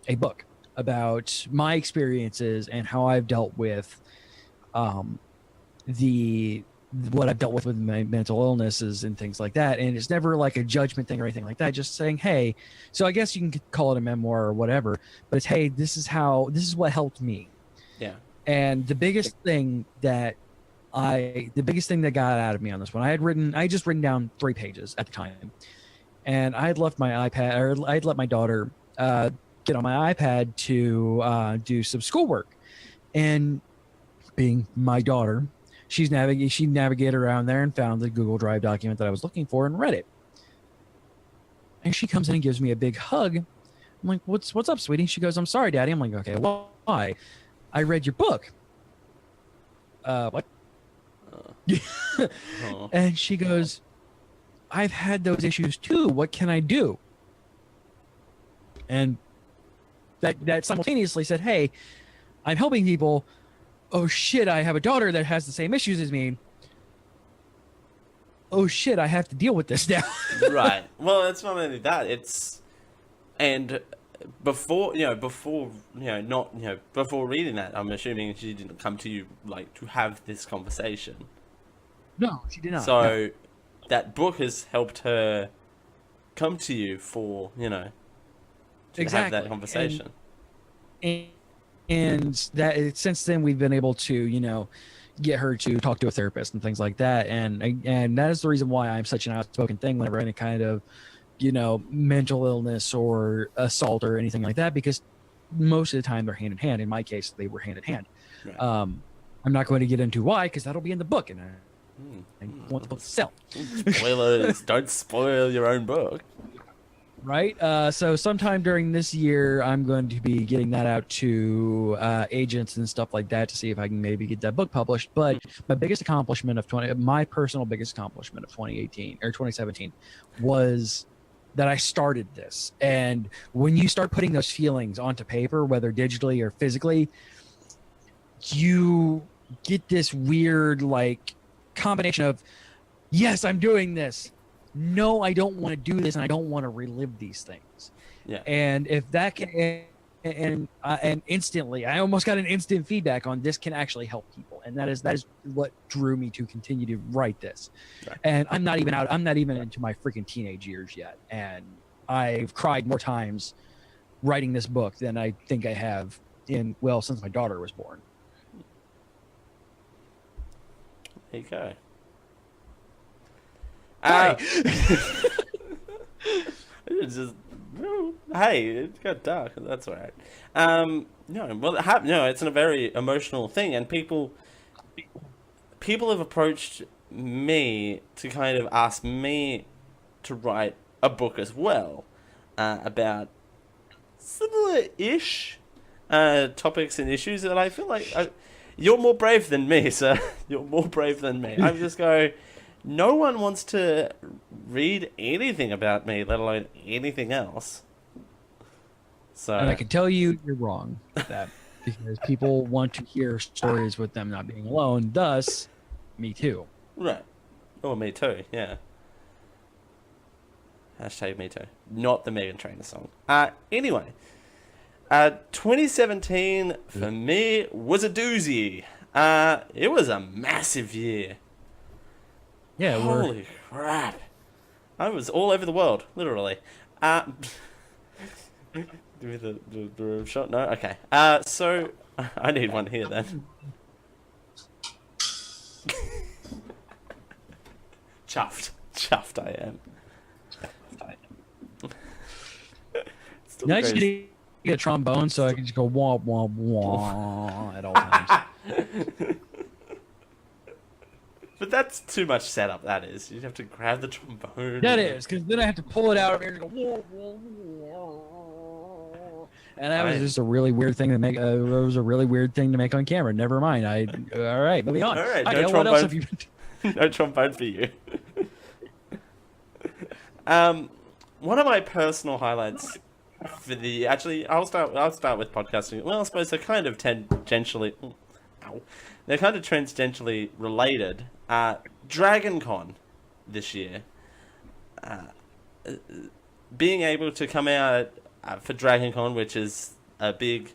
D: a book about my experiences and how I've dealt with what I've dealt with my mental illnesses and things like that. And it's never like a judgment thing or anything like that. Just saying, hey, so I guess you can call it a memoir or whatever, but it's, hey, this is what helped me.
C: Yeah.
D: And the biggest thing that got out of me on this one, I had just written down 3 pages at the time, and I had left my iPad, or I'd let my daughter get on my iPad to do some schoolwork. And being my daughter, she navigated around there and found the Google Drive document that I was looking for and read it. And she comes in and gives me a big hug. I'm like, what's up, sweetie? She goes, I'm sorry, Daddy. I'm like, okay, why? I read your book. What? And she goes, I've had those issues too. What can I do? And that simultaneously said, hey, I'm helping people. Oh shit, I have a daughter that has the same issues as me. Oh shit, I have to deal with this now.
C: Right. Well, it's not only that, before reading that, I'm assuming she didn't come to you to have this conversation.
D: No, she did not.
C: So that book has helped her come to you for, to have that conversation.
D: And that since then we've been able to, get her to talk to a therapist and things like that. And that is the reason why I'm such an outspoken thing whenever any kind of, mental illness or assault or anything like that, because most of the time they're hand in hand. In my case, they were hand in hand.
C: Right.
D: I'm not going to get into why, because that'll be in the book, and I want the book to sell.
C: Spoilers! Don't spoil your own book.
D: Right. So sometime during this year, I'm going to be getting that out to agents and stuff like that to see if I can maybe get that book published. But my biggest accomplishment my personal biggest accomplishment of 2018 or 2017 was that I started this. And when you start putting those feelings onto paper, whether digitally or physically, you get this weird like combination of, yes, I'm doing this. No, I don't want to do this, and I don't want to relive these things.
C: Yeah.
D: And if that can, and instantly, I almost got an instant feedback on this can actually help people, and that is what drew me to continue to write this.
C: Right.
D: And I'm not even into my freaking teenage years yet, and I've cried more times writing this book than I think I have since my daughter was born.
C: There you go. It's just, hey, it got dark. That's all right. No, it's a very emotional thing, and people have approached me to kind of ask me to write a book as well, about similar-ish topics and issues that I feel like you're more brave than me, sir. You're more brave than me. I'm just going. No one wants to read anything about me, let alone anything else. So,
D: and I can tell you, you're wrong with that, because people want to hear stories with them not being alone. Thus, me too.
C: Right. Oh, me too. Yeah. Hashtag me too. Not the Meghan Trainor song. Anyway, 2017 for me was a doozy. It was a massive year.
D: Yeah,
C: holy crap! I was all over the world, literally. Give me the room shot. No, okay. So I need one here then. Chuffed I am.
D: Now I just need to get a trombone so I can just go wah wah wah at all times.
C: But that's too much setup, that is. You'd have to grab the trombone.
D: That is, because then I have to pull it out of here and go wah wah wah. And that was just a really weird thing to make. It was a really weird thing to make on camera. Never mind. All right, moving on.
C: All right,
D: okay, what else have you been
C: no trombone for you. One of my personal highlights for the I'll start with podcasting. Well, I suppose they're kind of tangentially. They're kind of tangentially related. DragonCon this year. Being able to come out for DragonCon, which is a big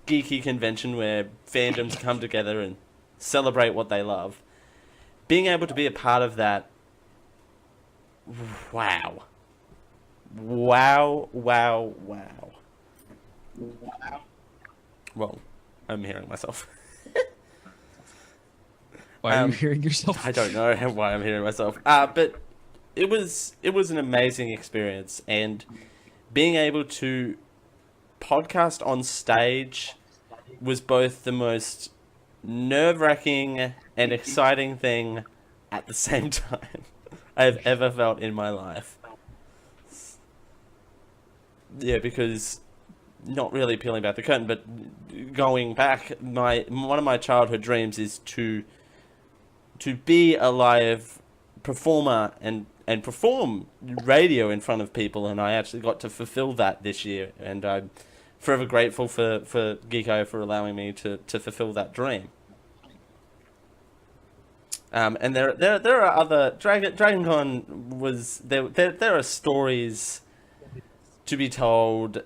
C: geeky convention where fandoms come together and celebrate what they love. Being able to be a part of that. Wow. Well, I'm hearing myself.
D: Why are you hearing yourself?
C: I don't know why I'm hearing myself. But it was an amazing experience, and being able to podcast on stage was both the most nerve-wracking and exciting thing at the same time I've ever felt in my life. Yeah, because not really peeling back the curtain, but going back, one of my childhood dreams is to be a live performer and perform radio in front of people, and I actually got to fulfill that this year, and I'm forever grateful for Geek I for allowing me to fulfill that dream. And there are other DragonCon was there are stories to be told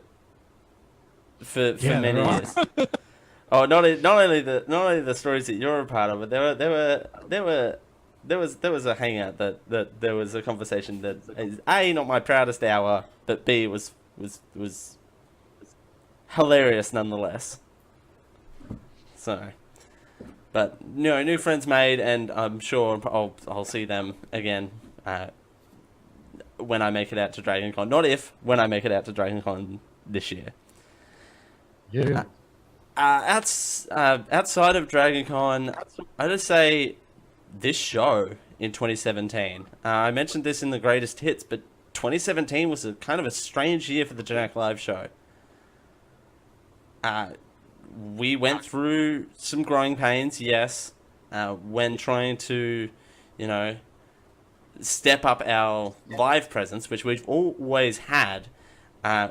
C: for many years. Oh, not only the stories that you're a part of, but there was a hangout that there was a conversation that is A, not my proudest hour, but B, was hilarious nonetheless. So, but new friends made, and I'm sure I'll see them again when I make it out to DragonCon. Not if, when I make it out to DragonCon this year.
D: Yeah.
C: Outside of DragonCon, I just say this show in 2017. I mentioned this in the greatest hits, but 2017 was a kind of a strange year for the Generic Live show. We went through some growing pains, yes, when trying to, step up our live presence, which we've always had.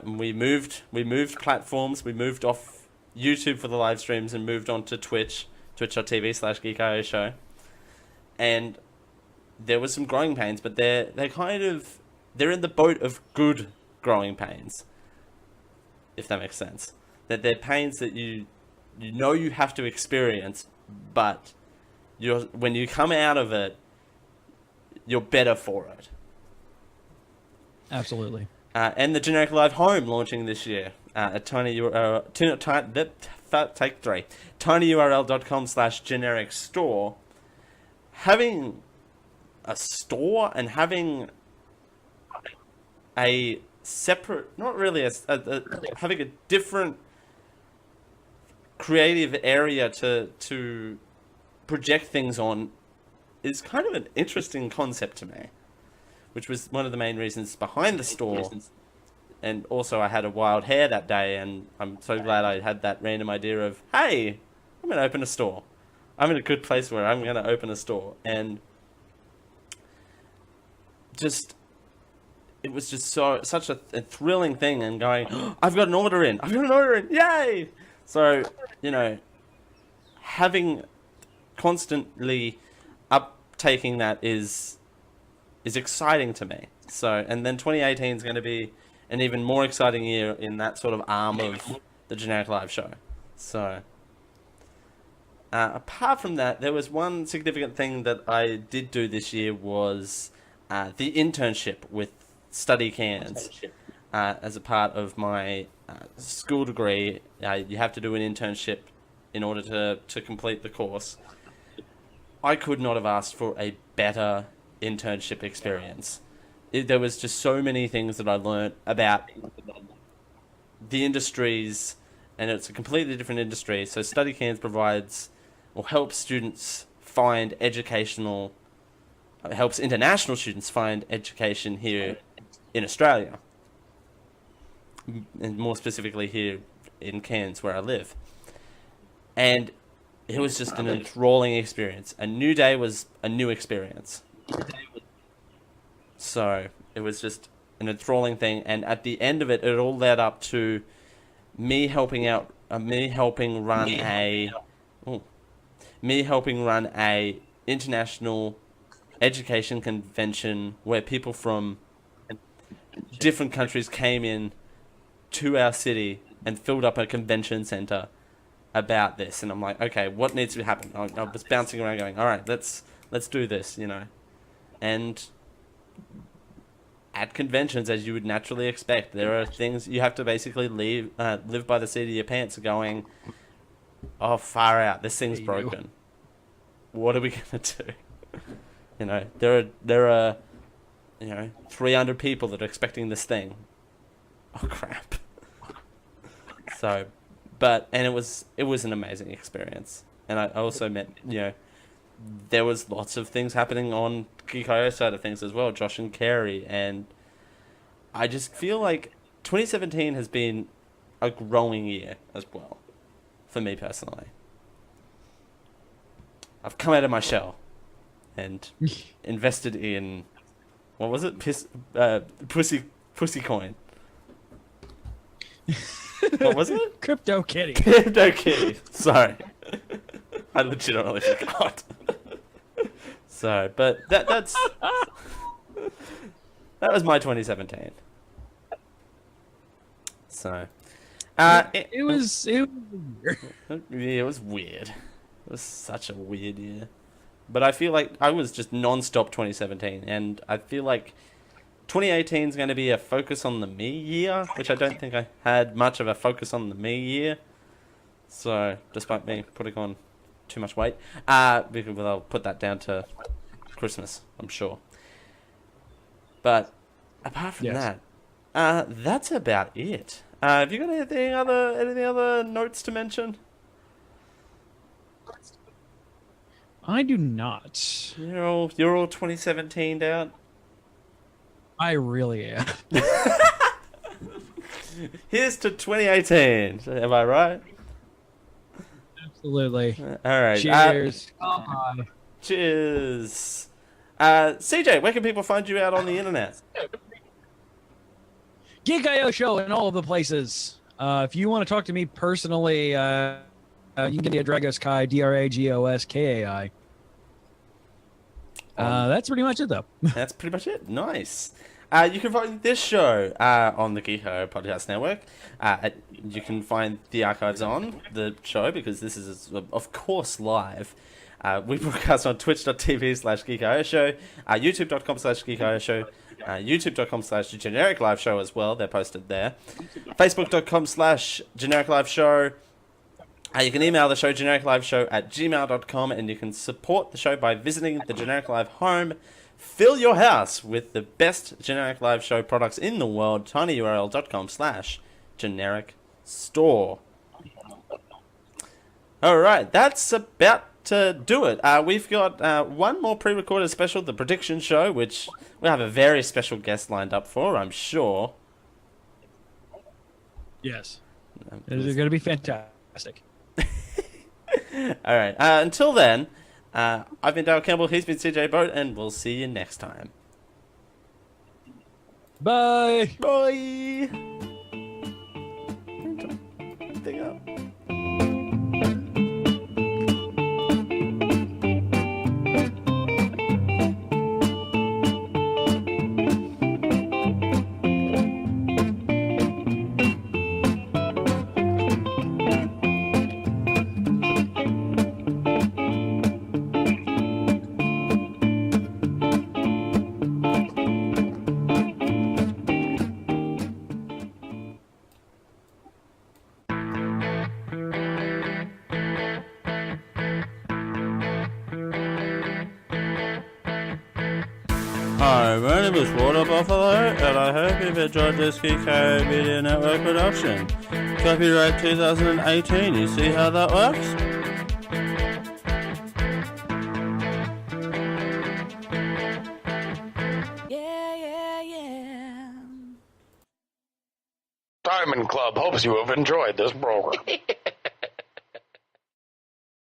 C: We moved platforms. We moved off YouTube for the live streams and moved on to twitch.tv/Geek Show. And there was some growing pains, but they're in the boat of good growing pains, if that makes sense. That they're pains that you have to experience, but when you come out of it, you're better for it.
D: Absolutely.
C: And the Generic Live Home launching this year at tinyurl.com/generic store. Having a store and having a separate, not really having a different creative area to project things on is kind of an interesting concept to me, which was one of the main reasons behind the store. And also I had a wild hair that day, and I'm so glad I had that random idea of, hey, I'm going to open a store. I'm in a good place where I'm going to open a store. And it was just such a thrilling thing, and going, oh, I've got an order in, yay! So, having constantly uptaking that is exciting to me. So, and then 2018 is going to be an even more exciting year in that sort of arm of the Generic Live Show. So, apart from that, there was one significant thing that I did do this year was the internship with Study Cairns. As a part of my school degree, you have to do an internship in order to complete the course. I could not have asked for a better internship experience. There was just so many things that I learned about the industries, and it's a completely different industry. So Study Cairns provides or helps students find helps international students find education here in Australia, and more specifically here in Cairns, where I live. And it was just an enthralling experience. A new day was a new experience. So it was just an enthralling thing, and at the end of it, it all led up to me helping run a international education convention where people from different countries came in to our city and filled up a convention center about this. And I'm like, okay, what needs to happen? I was bouncing around going, all right, let's do this, And at conventions, as you would naturally expect, there are things you have to basically live by the seat of your pants, going, oh, far out, this thing's broken. What are we gonna do? There are 300 people that are expecting this thing. Oh crap. So, and it was an amazing experience, and I also met there was lots of things happening on Geek.io side of things as well, Josh and Carey, and I just feel like 2017 has been a growing year as well, for me personally. I've come out of my shell and invested in, what was it? Pussy coin. What was it?
D: Crypto Kitty.
C: Crypto Kitty. Sorry. I legitimately forgot. So, but that was my 2017. So,
D: it was weird.
C: Yeah, it was weird. It was such a weird year. But I feel like I was just non-stop 2017, and I feel like 2018 is going to be a focus on the me year, which I don't think I had much of a focus on the me year. So, despite me putting on too much weight, because I'll put that down to Christmas, I'm sure. But apart from that, that's about it. Have you got anything other notes to mention?
D: I do not.
C: You're all 2017'd out.
D: I really am.
C: Here's to 2018. Am I right?
D: Absolutely.
C: All right.
D: Cheers.
C: Cheers. CJ, where can people find you out on the internet?
D: Geek IO show in all of the places. If you want to talk to me personally, you can give me a Dragos Kai, DRAGOSKAI. That's pretty much it, though.
C: That's pretty much it. Nice. You can find this show on the Geek I Podcast Network. You can find the archives on the show because this is, of course, live. We broadcast on twitch.tv/Geek Show, youtube.com/Geek Show, youtube.com/Generic Live Show as well. They're posted there. Facebook.com/Generic Live Show. You can email the show genericliveshow@gmail.com, and you can support the show by visiting the Generic Live home. Fill your house with the best Generic Live Show products in the world. tinyurl.com/generic store. Alright, that's about to do it. We've got one more pre-recorded special, the Prediction Show, which we have a very special guest lined up for, I'm sure.
D: Yes. It's going to be fantastic.
C: Alright, until then, I've been Dale Campbell, he's been CJ Boat, and we'll see you next time.
D: Bye!
C: Bye! Thing up. Hi, my name is Water Buffalo, and I hope you've enjoyed this Geek I Media Network production. Copyright 2018, you see how that works?
F: Diamond Club hopes you have enjoyed this program.